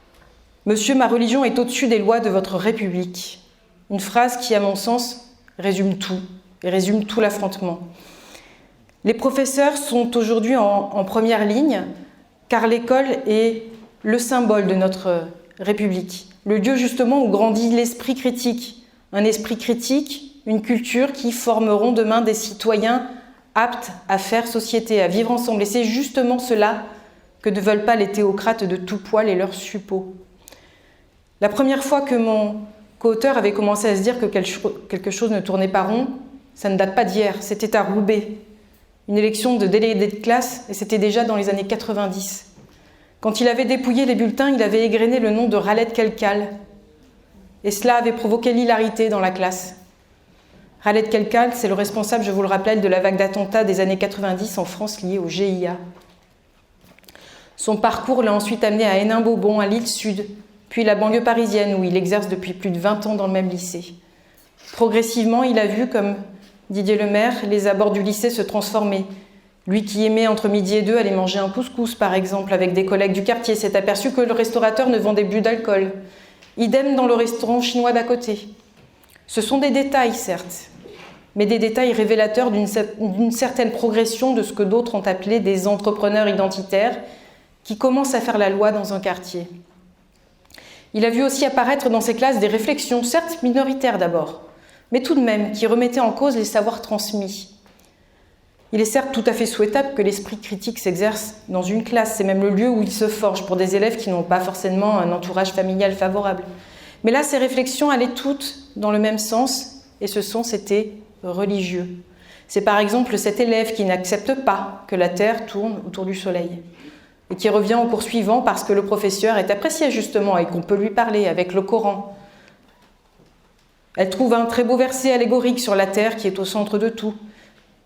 « Monsieur, ma religion est au-dessus des lois de votre République ». Une phrase qui, à mon sens, résume tout, et résume tout l'affrontement. Les professeurs sont aujourd'hui en première ligne, car l'école est le symbole de notre République, le lieu justement où grandit l'esprit critique. Un esprit critique, une culture qui formeront demain des citoyens aptes à faire société, à vivre ensemble. Et c'est justement cela que ne veulent pas les théocrates de tout poil et leurs suppôts. La première fois que mon co-auteur avait commencé à se dire que quelque chose ne tournait pas rond, ça ne date pas d'hier, c'était à Roubaix. Une élection de délégué de classe, et c'était déjà dans les années 90. Quand il avait dépouillé les bulletins, il avait égrené le nom de Khaled Kelkal. Et cela avait provoqué l'hilarité dans la classe. Khaled Kelkal, c'est le responsable, je vous le rappelle, de la vague d'attentats des années 90 en France liée au GIA. Son parcours l'a ensuite amené à Hénin-Beaubon, à Lille Sud, puis la banlieue parisienne, où il exerce depuis plus de 20 ans dans le même lycée. Progressivement, il a vu, comme Didier Lemaire, les abords du lycée se transformer. Lui qui aimait entre midi et 2 aller manger un couscous, par exemple, avec des collègues du quartier, s'est aperçu que le restaurateur ne vendait plus d'alcool. Idem dans le restaurant chinois d'à côté. Ce sont des détails, certes, mais des détails révélateurs d'une certaine progression de ce que d'autres ont appelé des entrepreneurs identitaires qui commencent à faire la loi dans un quartier. Il a vu aussi apparaître dans ses classes des réflexions, certes minoritaires d'abord, mais tout de même qui remettaient en cause les savoirs transmis. Il est certes tout à fait souhaitable que l'esprit critique s'exerce dans une classe, c'est même le lieu où il se forge pour des élèves qui n'ont pas forcément un entourage familial favorable. Mais là, ces réflexions allaient toutes dans le même sens, et ce sens était religieux. C'est par exemple cet élève qui n'accepte pas que la Terre tourne autour du Soleil, et qui revient au cours suivant parce que le professeur est apprécié justement et qu'on peut lui parler avec le Coran. Elle trouve un très beau verset allégorique sur la Terre qui est au centre de tout.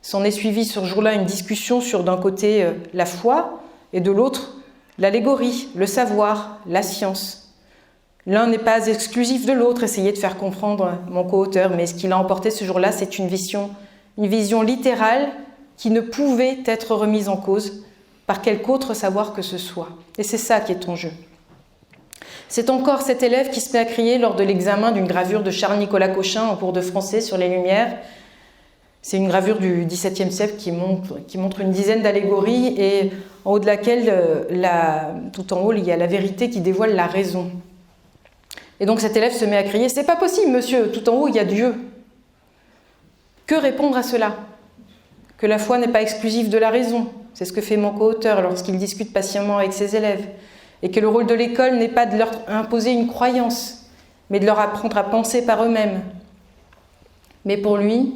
S'en est suivi ce jour-là une discussion sur d'un côté la foi et de l'autre l'allégorie, le savoir, la science. L'un n'est pas exclusif de l'autre, essayez de faire comprendre mon co-auteur, mais ce qu'il a emporté ce jour-là, c'est une vision littérale qui ne pouvait être remise en cause par quelque autre savoir que ce soit. Et c'est ça qui est en jeu. C'est encore cet élève qui se met à crier lors de l'examen d'une gravure de Charles-Nicolas Cochin en cours de français sur les Lumières. C'est une gravure du XVIIe siècle qui montre une dizaine d'allégories et en haut de laquelle, tout en haut, il y a la vérité qui dévoile la raison. Et donc cet élève se met à crier « C'est pas possible, monsieur, tout en haut, il y a Dieu ». Que répondre à cela? Que la foi n'est pas exclusive de la raison. C'est ce que fait mon co-auteur lorsqu'il discute patiemment avec ses élèves. Et que le rôle de l'école n'est pas de leur imposer une croyance, mais de leur apprendre à penser par eux-mêmes. Mais pour lui,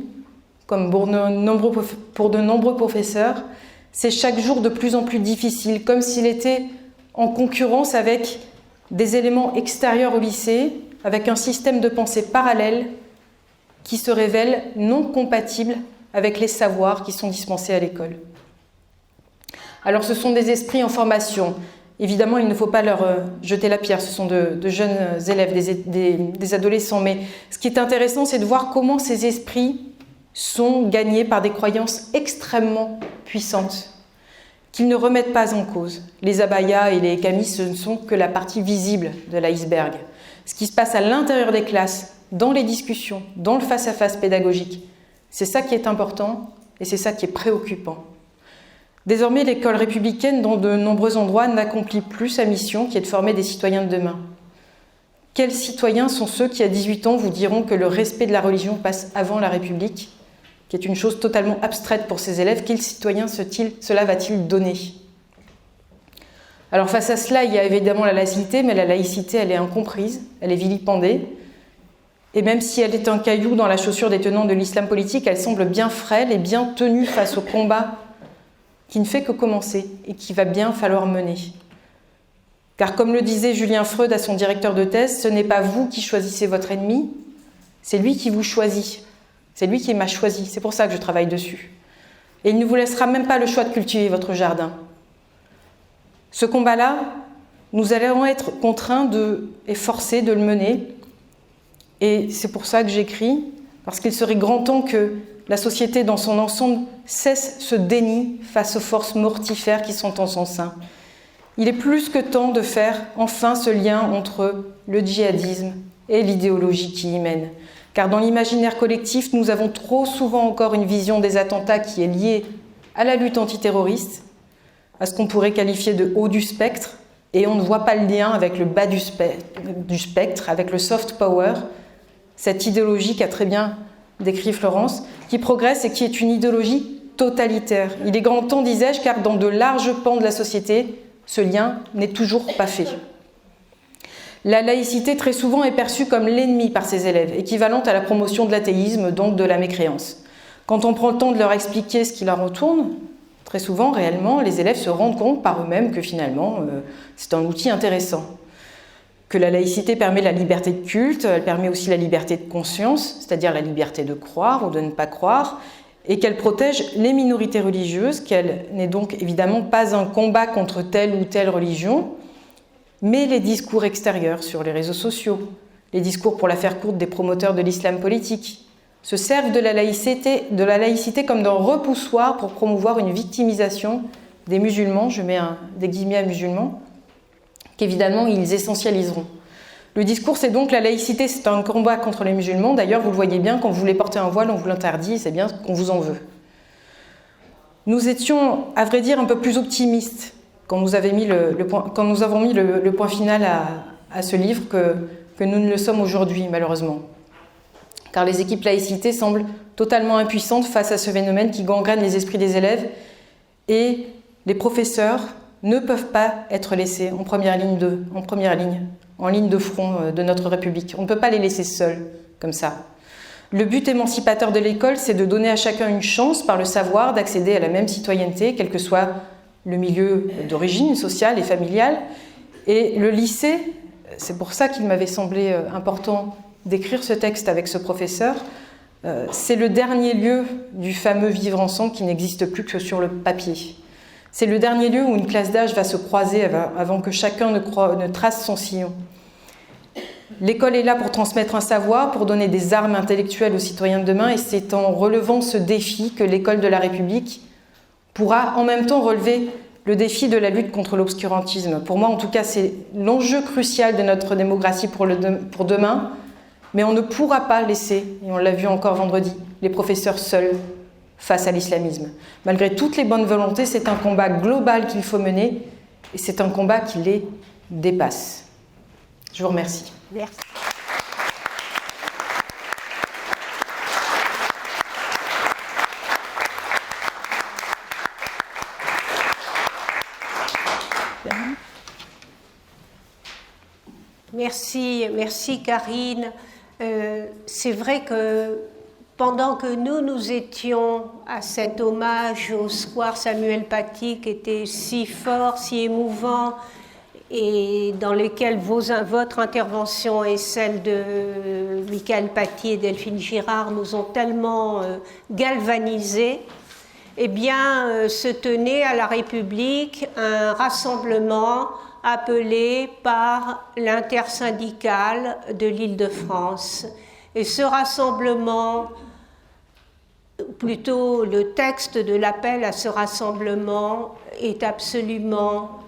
comme pour de nombreux professeurs, c'est chaque jour de plus en plus difficile, comme s'il était en concurrence avec des éléments extérieurs au lycée, avec un système de pensée parallèle qui se révèle non compatible avec les savoirs qui sont dispensés à l'école. Alors ce sont des esprits en formation. Évidemment, il ne faut pas leur jeter la pierre, ce sont de jeunes élèves, des adolescents. Mais ce qui est intéressant, c'est de voir comment ces esprits sont gagnés par des croyances extrêmement puissantes, qu'ils ne remettent pas en cause. Les abayas et les camis, ce ne sont que la partie visible de l'iceberg. Ce qui se passe à l'intérieur des classes, dans les discussions, dans le face-à-face pédagogique, c'est ça qui est important et c'est ça qui est préoccupant. Désormais, l'école républicaine, dans de nombreux endroits, n'accomplit plus sa mission qui est de former des citoyens de demain. Quels citoyens sont ceux qui, à 18 ans, vous diront que le respect de la religion passe avant la République, qui est une chose totalement abstraite pour ces élèves? Quels citoyens cela va-t-il donner? Alors face à cela, il y a évidemment la laïcité, mais la laïcité, elle est incomprise, elle est vilipendée. Et même si elle est un caillou dans la chaussure des tenants de l'islam politique, elle semble bien frêle et bien tenue face au combat qui ne fait que commencer et qu'il va bien falloir mener. Car comme le disait Julien Freud à son directeur de thèse, ce n'est pas vous qui choisissez votre ennemi, c'est lui qui vous choisit. C'est lui qui m'a choisi, c'est pour ça que je travaille dessus. Et il ne vous laissera même pas le choix de cultiver votre jardin. Ce combat-là, nous allons être contraints et forcés de le mener. Et c'est pour ça que j'écris, parce qu'il serait grand temps que la société dans son ensemble cesse ce déni face aux forces mortifères qui sont en son sein. Il est plus que temps de faire enfin ce lien entre le djihadisme et l'idéologie qui y mène. Car dans l'imaginaire collectif, nous avons trop souvent encore une vision des attentats qui est liée à la lutte antiterroriste, à ce qu'on pourrait qualifier de haut du spectre, et on ne voit pas le lien avec le bas du spectre, avec le soft power, cette idéologie qu'a très bien décrit Florence, qui progresse et qui est une idéologie totalitaire. Il est grand temps, disais-je, car dans de larges pans de la société, ce lien n'est toujours pas fait. La laïcité, très souvent, est perçue comme l'ennemi par ses élèves, équivalente à la promotion de l'athéisme, donc de la mécréance. Quand on prend le temps de leur expliquer ce qui leur entoure, très souvent, réellement, les élèves se rendent compte par eux-mêmes que finalement, c'est un outil intéressant. Que la laïcité permet la liberté de culte, elle permet aussi la liberté de conscience, c'est-à-dire la liberté de croire ou de ne pas croire, et qu'elle protège les minorités religieuses, qu'elle n'est donc évidemment pas un combat contre telle ou telle religion, mais les discours extérieurs sur les réseaux sociaux, les discours, pour la faire courte, des promoteurs de l'islam politique, se servent de la laïcité comme d'un repoussoir pour promouvoir une victimisation des musulmans, je mets des guillemets à musulmans, qu'évidemment ils essentialiseront. Le discours, c'est donc la laïcité, c'est un combat contre les musulmans. D'ailleurs, vous le voyez bien, quand vous voulez porter un voile, on vous l'interdit, c'est bien qu'on vous en veut. Nous étions, à vrai dire, un peu plus optimistes quand nous avons mis le point final à ce livre que nous ne le sommes aujourd'hui, malheureusement. Car les équipes laïcité semblent totalement impuissantes face à ce phénomène qui gangrène les esprits des élèves, et les professeurs ne peuvent pas être laissés en ligne de front de notre République. On ne peut pas les laisser seuls, comme ça. Le but émancipateur de l'école, c'est de donner à chacun une chance, par le savoir, d'accéder à la même citoyenneté, quel que soit le milieu d'origine sociale et familiale. Et le lycée, c'est pour ça qu'il m'avait semblé important d'écrire ce texte avec ce professeur, c'est le dernier lieu du fameux vivre ensemble qui n'existe plus que sur le papier. C'est le dernier lieu où une classe d'âge va se croiser avant que chacun ne trace son sillon. L'école est là pour transmettre un savoir, pour donner des armes intellectuelles aux citoyens de demain, et c'est en relevant ce défi que l'école de la République pourra en même temps relever le défi de la lutte contre l'obscurantisme. Pour moi, en tout cas, c'est l'enjeu crucial de notre démocratie pour demain, mais on ne pourra pas laisser, et on l'a vu encore vendredi, les professeurs seuls face à l'islamisme. Malgré toutes les bonnes volontés, c'est un combat global qu'il faut mener, et c'est un combat qui les dépasse. Je vous remercie. Merci. Merci Karine. C'est vrai que pendant que nous étions à cet hommage au square Samuel Paty qui était si fort, si émouvant, et dans lesquels votre intervention et celle de Michael Paty et Delphine Girard nous ont tellement galvanisés, eh bien, se tenait à la République un rassemblement appelé par l'intersyndicale de l'Île-de-France. Et ce rassemblement, plutôt le texte de l'appel à ce rassemblement, est absolument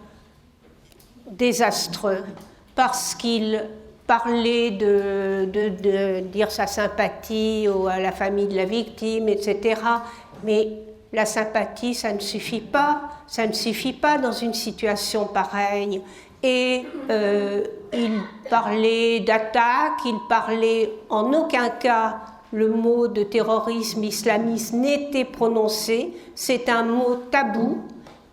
désastreux, parce qu'il parlait de dire sa sympathie à la famille de la victime, etc. Mais la sympathie, ça ne suffit pas dans une situation pareille. Et il parlait d'attaque, il parlait en aucun cas le mot de terrorisme islamiste n'était prononcé, c'est un mot tabou.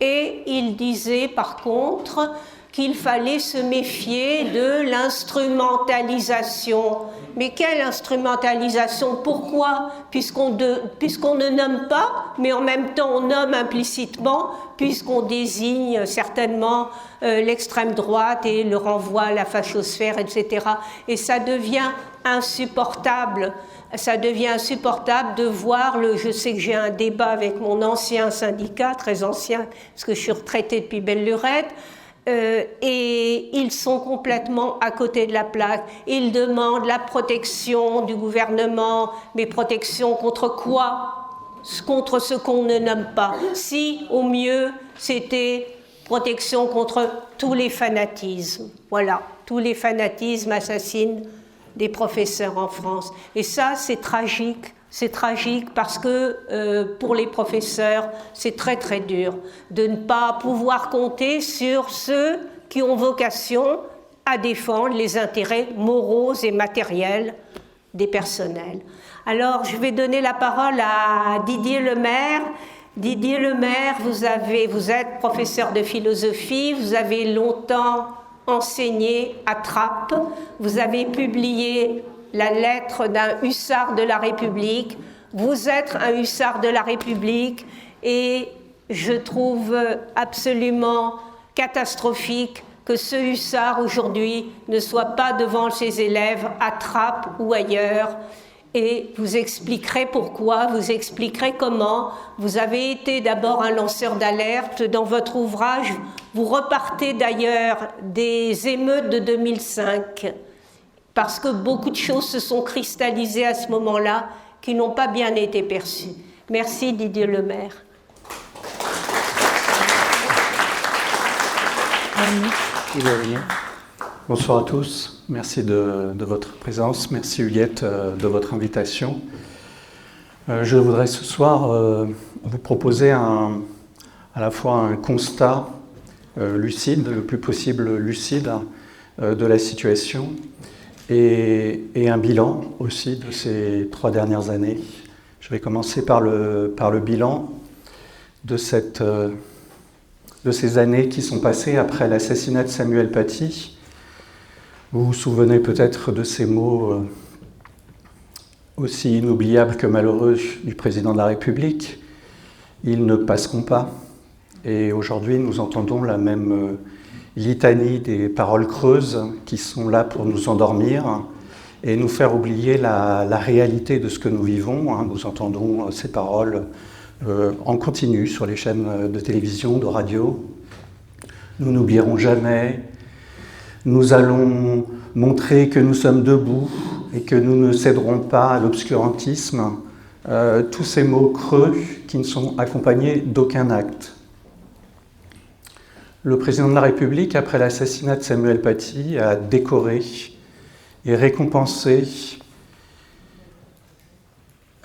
Et il disait par contre qu'il fallait se méfier de l'instrumentalisation. Mais quelle instrumentalisation? Pourquoi? Puisqu'on ne nomme pas, mais en même temps on nomme implicitement, puisqu'on désigne certainement l'extrême droite et le renvoi à la fachosphère, etc. Et ça devient insupportable. Ça devient insupportable de voir je sais que j'ai un débat avec mon ancien syndicat, très ancien, parce que je suis retraitée depuis belle-lurette, et ils sont complètement à côté de la plaque. Ils demandent la protection du gouvernement, mais protection contre quoi? Contre ce qu'on ne nomme pas. Si, au mieux, c'était protection contre tous les fanatismes. Voilà, tous les fanatismes assassinent des professeurs en France. Et ça, c'est tragique. C'est tragique parce que pour les professeurs, c'est très très dur de ne pas pouvoir compter sur ceux qui ont vocation à défendre les intérêts moraux et matériels des personnels. Alors, je vais donner la parole à Didier Lemaire. Didier Lemaire, vous êtes professeur de philosophie, vous avez longtemps enseigné à Trappes, vous avez publié la lettre d'un hussard de la République. Vous êtes un hussard de la République et je trouve absolument catastrophique que ce hussard aujourd'hui ne soit pas devant ses élèves à Trappes ou ailleurs. Et vous expliquerez pourquoi, vous expliquerez comment. Vous avez été d'abord un lanceur d'alerte dans votre ouvrage. Vous repartez d'ailleurs des émeutes de 2005. Parce que beaucoup de choses se sont cristallisées à ce moment-là qui n'ont pas bien été perçues. Merci Didier Lemaire. Bonsoir à tous, merci de votre présence, merci Huguette de votre invitation. Je voudrais ce soir vous proposer à la fois un constat lucide, le plus possible lucide de la situation, et un bilan aussi de ces 3 dernières années. Je vais commencer par le bilan de ces années qui sont passées après l'assassinat de Samuel Paty. Vous vous souvenez peut-être de ces mots aussi inoubliables que malheureux du président de la République. Ils ne passeront pas. Et aujourd'hui, nous entendons la même litanie des paroles creuses qui sont là pour nous endormir et nous faire oublier la réalité de ce que nous vivons. Nous entendons ces paroles en continu sur les chaînes de télévision, de radio. Nous n'oublierons jamais, nous allons montrer que nous sommes debout et que nous ne céderons pas à l'obscurantisme. Tous ces mots creux qui ne sont accompagnés d'aucun acte. Le président de la République, après l'assassinat de Samuel Paty, a décoré et récompensé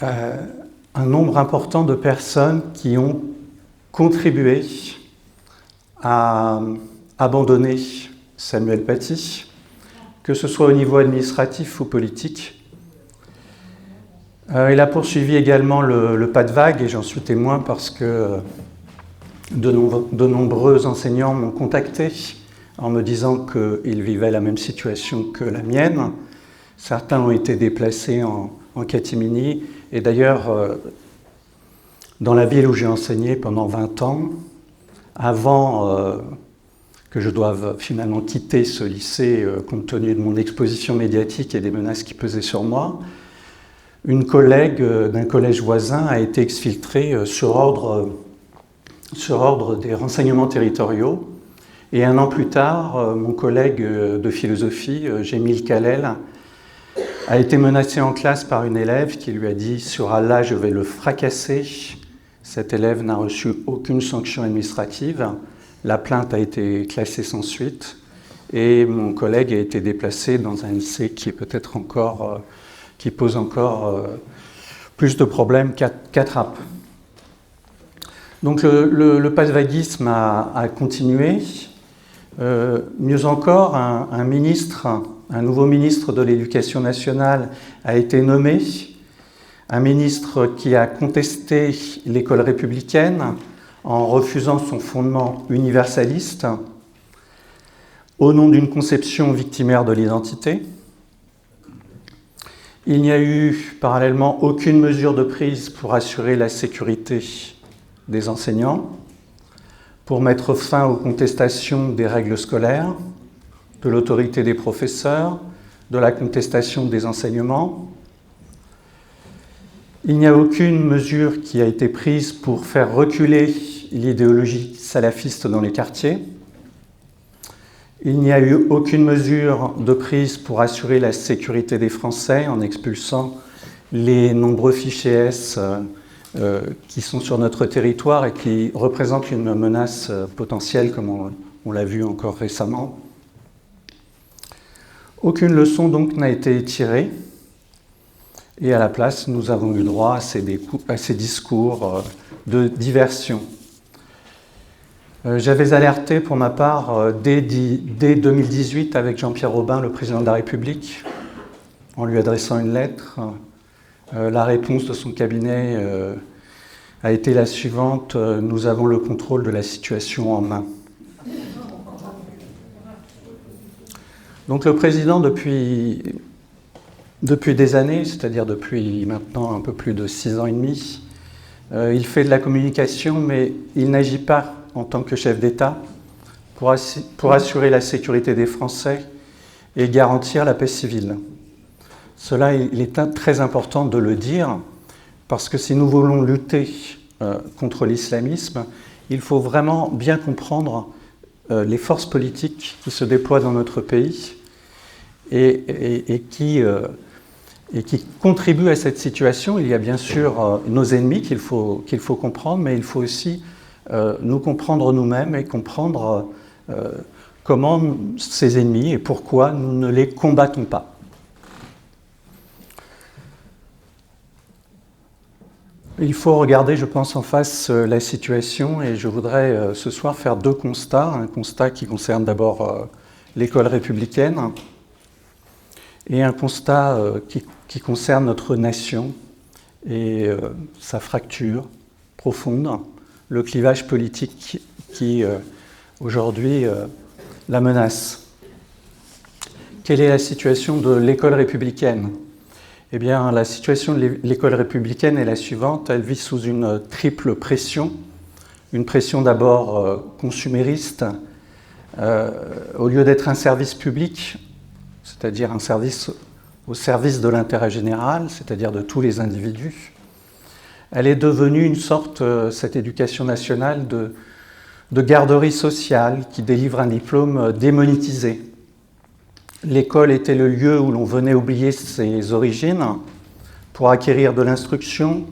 un nombre important de personnes qui ont contribué à abandonner Samuel Paty, que ce soit au niveau administratif ou politique. Il a poursuivi également le pas de vague, et j'en suis témoin parce que de nombreux enseignants m'ont contacté en me disant qu'ils vivaient la même situation que la mienne. Certains ont été déplacés en catimini. Et d'ailleurs, dans la ville où j'ai enseigné pendant 20 ans, avant que je doive finalement quitter ce lycée compte tenu de mon exposition médiatique et des menaces qui pesaient sur moi, une collègue d'un collège voisin a été exfiltrée sur ordre des renseignements territoriaux. Et 1 an plus tard, mon collègue de philosophie, Jémil Kalel, a été menacé en classe par une élève qui lui a dit « Sur Allah, je vais le fracasser ». Cet élève n'a reçu aucune sanction administrative. La plainte a été classée sans suite. Et mon collègue a été déplacé dans un lycée qui est peut-être encore, qui pose encore plus de problèmes qu'à Trappes. Donc le passe-vaguisme a continué. Mieux encore, un nouveau ministre de l'Éducation nationale a été nommé, un ministre qui a contesté l'école républicaine en refusant son fondement universaliste. au nom d'une conception victimaire de l'identité. Il n'y a eu parallèlement aucune mesure de prise pour assurer la sécurité des enseignants, pour mettre fin aux contestations des règles scolaires, de l'autorité des professeurs, de la contestation des enseignements. Il n'y a aucune mesure qui a été prise pour faire reculer l'idéologie salafiste dans les quartiers. Il n'y a eu aucune mesure de prise pour assurer la sécurité des Français en expulsant les nombreux fichiers S qui sont sur notre territoire et qui représentent une menace potentielle, comme on l'a vu encore récemment. Aucune leçon donc n'a été tirée, et à la place, nous avons eu droit à ces discours de diversion. J'avais alerté pour ma part dès 2018 avec Jean-Pierre Robin, le président de la République, en lui adressant une lettre. La réponse de son cabinet a été la suivante: nous avons le contrôle de la situation en main. Donc le président, depuis des années, c'est-à-dire depuis maintenant un peu plus de 6 ans et demi, il fait de la communication, mais il n'agit pas en tant que chef d'État pour assurer la sécurité des Français et garantir la paix civile. Cela, il est très important de le dire, parce que si nous voulons lutter contre l'islamisme, il faut vraiment bien comprendre les forces politiques qui se déploient dans notre pays et qui contribuent à cette situation. Il y a bien sûr nos ennemis qu'il faut comprendre, mais il faut aussi nous comprendre nous-mêmes et comprendre comment ces ennemis et pourquoi nous ne les combattons pas. Il faut regarder, je pense, en face la situation, et je voudrais ce soir faire 2 constats. Un constat qui concerne d'abord l'école républicaine et un constat qui concerne notre nation et sa fracture profonde, le clivage politique qui aujourd'hui la menace. Quelle est la situation de l'école républicaine ? Eh bien, la situation de l'école républicaine est la suivante. Elle vit sous une triple pression. Une pression d'abord consumériste. Au lieu d'être un service public, c'est-à-dire un service au service de l'intérêt général, c'est-à-dire de tous les individus, elle est devenue une sorte, cette éducation nationale, de garderie sociale qui délivre un diplôme démonétisé. L'école était le lieu où l'on venait oublier ses origines pour acquérir de l'instruction,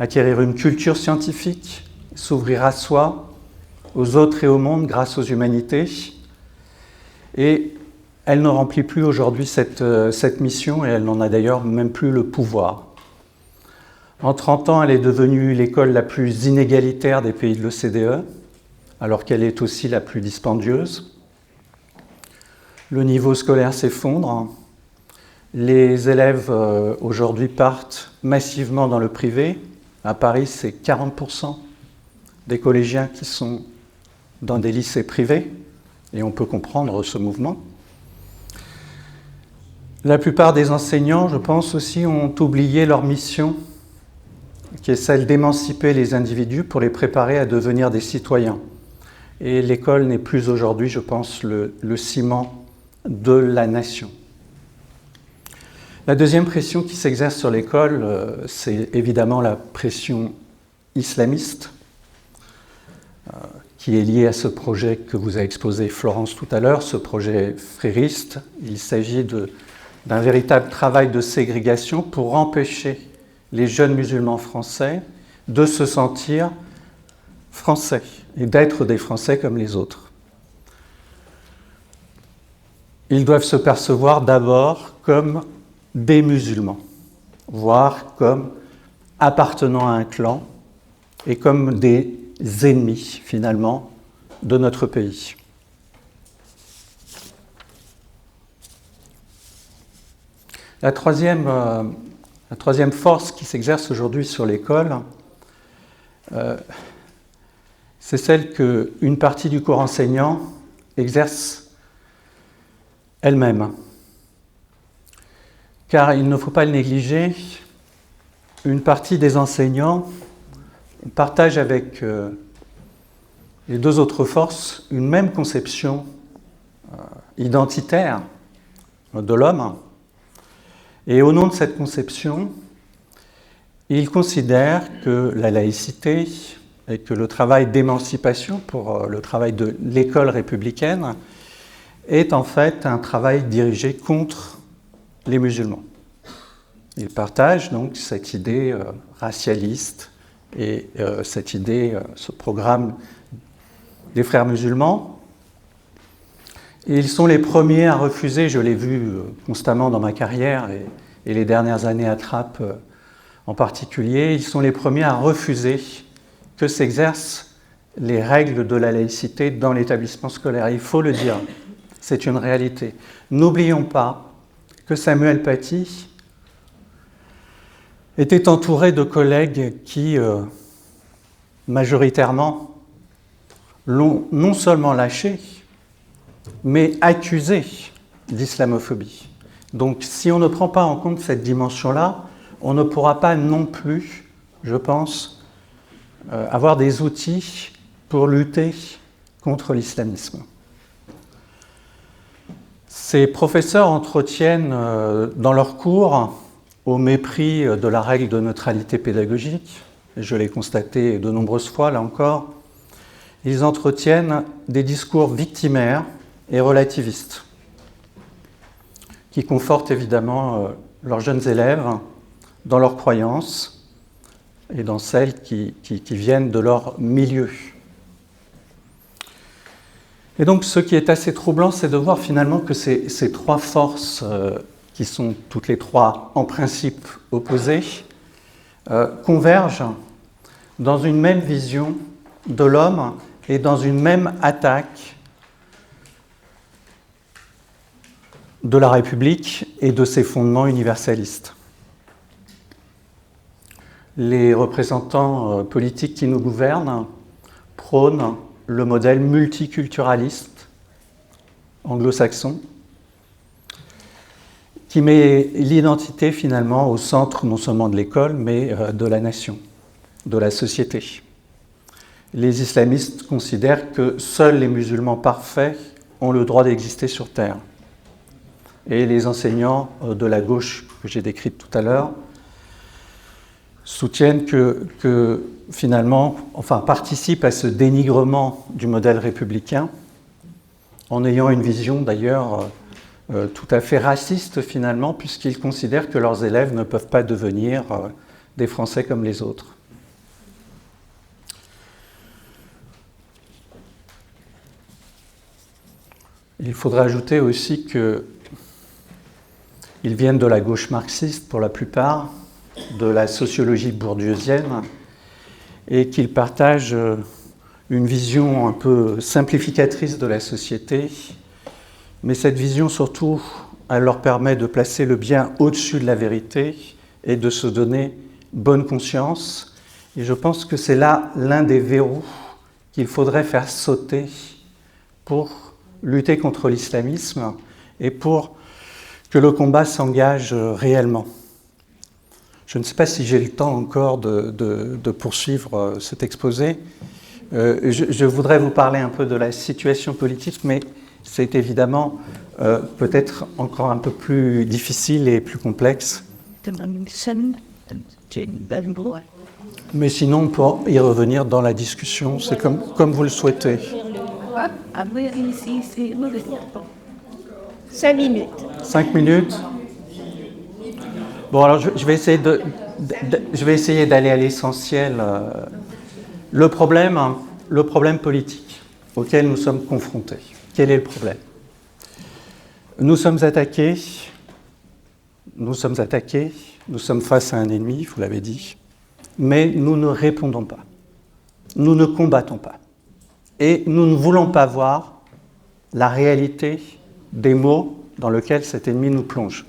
acquérir une culture scientifique, s'ouvrir à soi, aux autres et au monde grâce aux humanités. Et elle ne remplit plus aujourd'hui cette mission, et elle n'en a d'ailleurs même plus le pouvoir. En 30 ans, elle est devenue l'école la plus inégalitaire des pays de l'OCDE, alors qu'elle est aussi la plus dispendieuse. Le niveau scolaire s'effondre. Les élèves aujourd'hui partent massivement dans le privé. À Paris, c'est 40% des collégiens qui sont dans des lycées privés, et on peut comprendre ce mouvement. La plupart des enseignants, je pense aussi, ont oublié leur mission, qui est celle d'émanciper les individus pour les préparer à devenir des citoyens. Et l'école n'est plus aujourd'hui, je pense, le ciment de la nation. La deuxième pression qui s'exerce sur l'école, c'est évidemment la pression islamiste, qui est liée à ce projet que vous a exposé Florence tout à l'heure, ce projet frériste. Il s'agit d'un véritable travail de ségrégation pour empêcher les jeunes musulmans français de se sentir français et d'être des Français comme les autres. Ils doivent se percevoir d'abord comme des musulmans, voire comme appartenant à un clan et comme des ennemis, finalement, de notre pays. La troisième force qui s'exerce aujourd'hui sur l'école, c'est celle qu'une partie du corps enseignant exerce elle-même. Car il ne faut pas le négliger, une partie des enseignants partagent avec les deux autres forces une même conception identitaire de l'homme. Et au nom de cette conception, ils considèrent que la laïcité et que le travail d'émancipation pour le travail de l'école républicaine est en fait un travail dirigé contre les musulmans. Ils partagent donc cette idée racialiste et cette idée, ce programme des frères musulmans. Et ils sont les premiers à refuser, je l'ai vu constamment dans ma carrière et les dernières années à Trappes en particulier, ils sont les premiers à refuser que s'exercent les règles de la laïcité dans l'établissement scolaire. Il faut le dire, c'est une réalité. N'oublions pas que Samuel Paty était entouré de collègues qui, majoritairement, l'ont non seulement lâché, mais accusé d'islamophobie. Donc, si on ne prend pas en compte cette dimension-là, on ne pourra pas non plus, je pense, avoir des outils pour lutter contre l'islamisme. Ces professeurs entretiennent dans leurs cours, au mépris de la règle de neutralité pédagogique, et je l'ai constaté de nombreuses fois là encore, ils entretiennent des discours victimaires et relativistes, qui confortent évidemment leurs jeunes élèves dans leurs croyances et dans celles qui viennent de leur milieu. Et donc ce qui est assez troublant, c'est de voir finalement que ces trois forces, qui sont toutes les trois en principe opposées, convergent dans une même vision de l'homme et dans une même attaque de la République et de ses fondements universalistes. Les représentants politiques qui nous gouvernent prônent le modèle multiculturaliste anglo-saxon qui met l'identité finalement au centre non seulement de l'école mais de la nation, de la société. Les islamistes considèrent que seuls les musulmans parfaits ont le droit d'exister sur Terre. Et les enseignants de la gauche que j'ai décrite tout à l'heure soutiennent que finalement, participent à ce dénigrement du modèle républicain en ayant une vision d'ailleurs tout à fait raciste finalement, puisqu'ils considèrent que leurs élèves ne peuvent pas devenir des Français comme les autres. Il faudrait ajouter aussi qu'ils viennent de la gauche marxiste pour la plupart, de la sociologie bourdieusienne, et qu'ils partagent une vision un peu simplificatrice de la société, mais cette vision surtout, elle leur permet de placer le bien au-dessus de la vérité et de se donner bonne conscience. Et je pense que c'est là l'un des verrous qu'il faudrait faire sauter pour lutter contre l'islamisme et pour que le combat s'engage réellement. Je ne sais pas si j'ai le temps encore de poursuivre cet exposé. Je voudrais vous parler un peu de la situation politique, mais c'est évidemment peut-être encore un peu plus difficile et plus complexe. Mais sinon, on peut y revenir dans la discussion, c'est comme vous le souhaitez. 5 minutes. 5 minutes. Bon, alors je vais essayer d'aller à l'essentiel. Le problème politique auquel nous sommes confrontés. Quel est le problème ? Nous sommes attaqués, nous sommes face à un ennemi, vous l'avez dit, mais nous ne répondons pas. Nous ne combattons pas. Et nous ne voulons pas voir la réalité des maux dans lesquels cet ennemi nous plonge.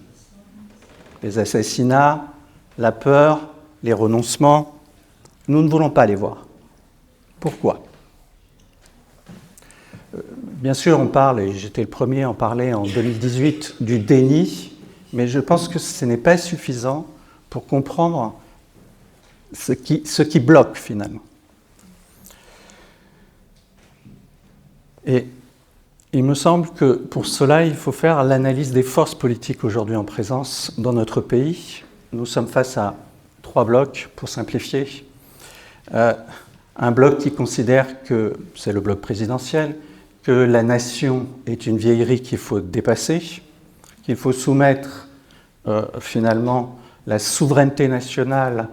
Les assassinats, la peur, les renoncements, nous ne voulons pas les voir. Pourquoi ? bien sûr, on parle, et j'étais le premier à en parler en 2018, du déni, mais je pense que ce n'est pas suffisant pour comprendre ce qui bloque finalement. Et il me semble que pour cela, il faut faire l'analyse des forces politiques aujourd'hui en présence dans notre pays. Nous sommes face à 3 blocs, pour simplifier. Un bloc qui considère que, c'est le bloc présidentiel, que la nation est une vieillerie qu'il faut dépasser, qu'il faut soumettre finalement la souveraineté nationale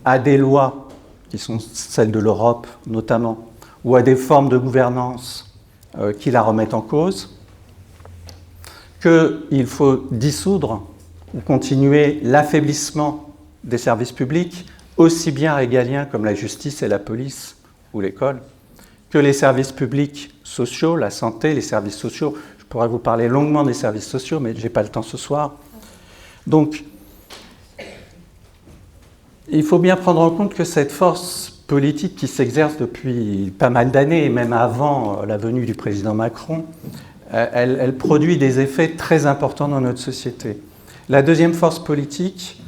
à des lois qui sont celles de l'Europe notamment, ou à des formes de gouvernance qui la remettent en cause, qu'il faut dissoudre ou continuer l'affaiblissement des services publics, aussi bien régaliens comme la justice et la police ou l'école, que les services publics sociaux, la santé, les services sociaux. Je pourrais vous parler longuement des services sociaux, mais je n'ai pas le temps ce soir. Donc, il faut bien prendre en compte que cette force politique qui s'exerce depuis pas mal d'années, et même avant la venue du président Macron, elle produit des effets très importants dans notre société. La deuxième force politique,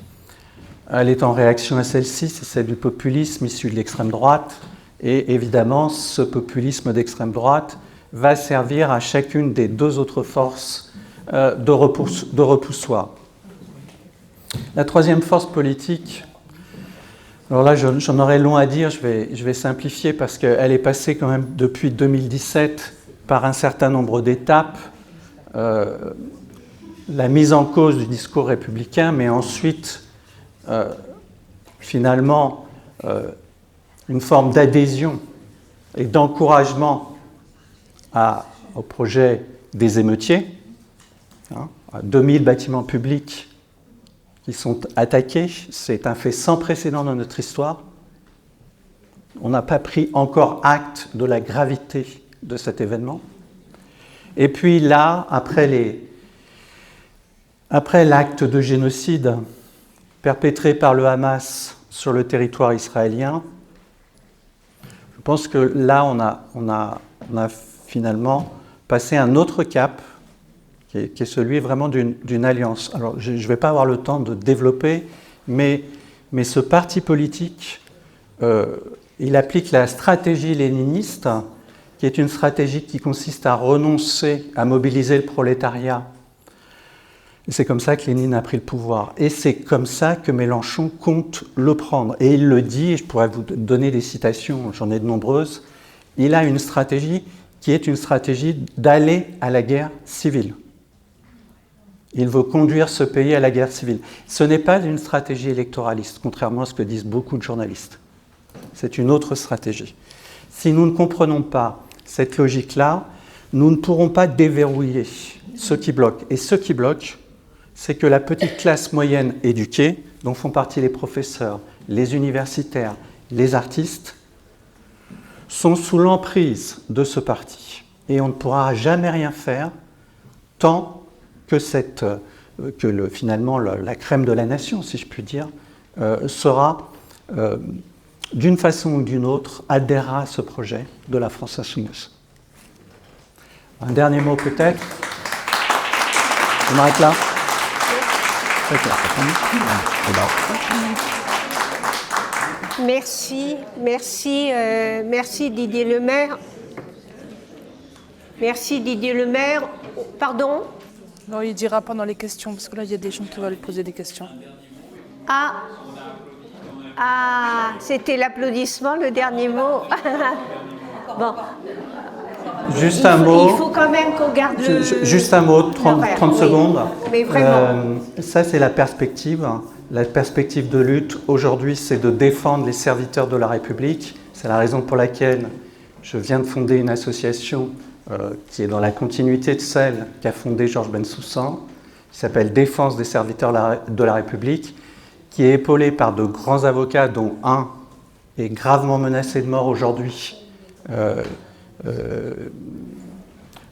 elle est en réaction à celle-ci, c'est celle du populisme issu de l'extrême droite. Et évidemment, ce populisme d'extrême droite va servir à chacune des 2 autres forces de repoussoir. La troisième force politique, alors là j'en aurais long à dire, je vais simplifier parce qu'elle est passée quand même depuis 2017 par un certain nombre d'étapes. La mise en cause du discours républicain, mais ensuite, finalement, une forme d'adhésion et d'encouragement au projet des émeutiers, à 2000 bâtiments publics qui sont attaqués. C'est un fait sans précédent dans notre histoire. On n'a pas pris encore acte de la gravité de cet événement. Et puis là, après l'acte de génocide perpétré par le Hamas sur le territoire israélien, je pense que là, on a finalement passé un autre cap, qui est celui vraiment d'une alliance. Alors, je ne vais pas avoir le temps de développer, mais ce parti politique, il applique la stratégie léniniste, qui est une stratégie qui consiste à renoncer à mobiliser le prolétariat. Et c'est comme ça que Lénine a pris le pouvoir. Et c'est comme ça que Mélenchon compte le prendre. Et il le dit, et je pourrais vous donner des citations, j'en ai de nombreuses, il a une stratégie qui est une stratégie d'aller à la guerre civile. Il veut conduire ce pays à la guerre civile. Ce n'est pas une stratégie électoraliste, contrairement à ce que disent beaucoup de journalistes. C'est une autre stratégie. Si nous ne comprenons pas cette logique-là, nous ne pourrons pas déverrouiller ce qui bloque. Et ce qui bloque, c'est que la petite classe moyenne éduquée, dont font partie les professeurs, les universitaires, les artistes, sont sous l'emprise de ce parti. Et on ne pourra jamais rien faire tant que finalement la crème de la nation, si je puis dire, sera, d'une façon ou d'une autre, adhérera à ce projet de la France insoumise. Un dernier mot peut-être. On arrête là. Merci Didier Lemaire. Merci Didier Lemaire. Pardon ? Non, il dira pendant les questions, parce que là, il y a des gens qui veulent poser des questions. Ah, c'était l'applaudissement, le dernier mot. Bon. Juste un mot. Il faut quand même qu'on garde le... Juste un mot, 30 secondes. Mais vraiment. Ça, c'est la perspective. La perspective de lutte, aujourd'hui, c'est de défendre les serviteurs de la République. C'est la raison pour laquelle je viens de fonder une association qui est dans la continuité de celle qu'a fondée Georges Bensoussan, qui s'appelle Défense des serviteurs de la République, qui est épaulée par de grands avocats, dont un est gravement menacé de mort aujourd'hui.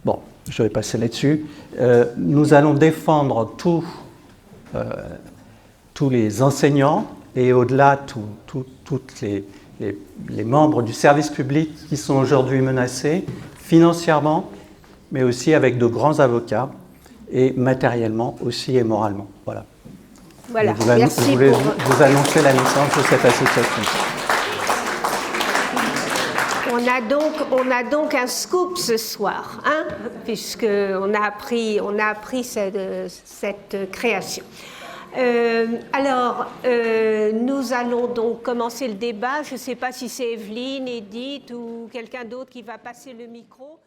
Bon, je vais passer là-dessus. Nous allons défendre tous les enseignants et au-delà tous les membres du service public qui sont aujourd'hui menacés financièrement mais aussi avec de grands avocats, et matériellement aussi et moralement. Voilà. Voilà, Je merci voulais pour... vous annoncer la naissance de cette association. On a donc un scoop ce soir, hein, puisqu'on a appris cette création. Nous allons donc commencer le débat. Je ne sais pas si c'est Evelyne, Edith ou quelqu'un d'autre qui va passer le micro.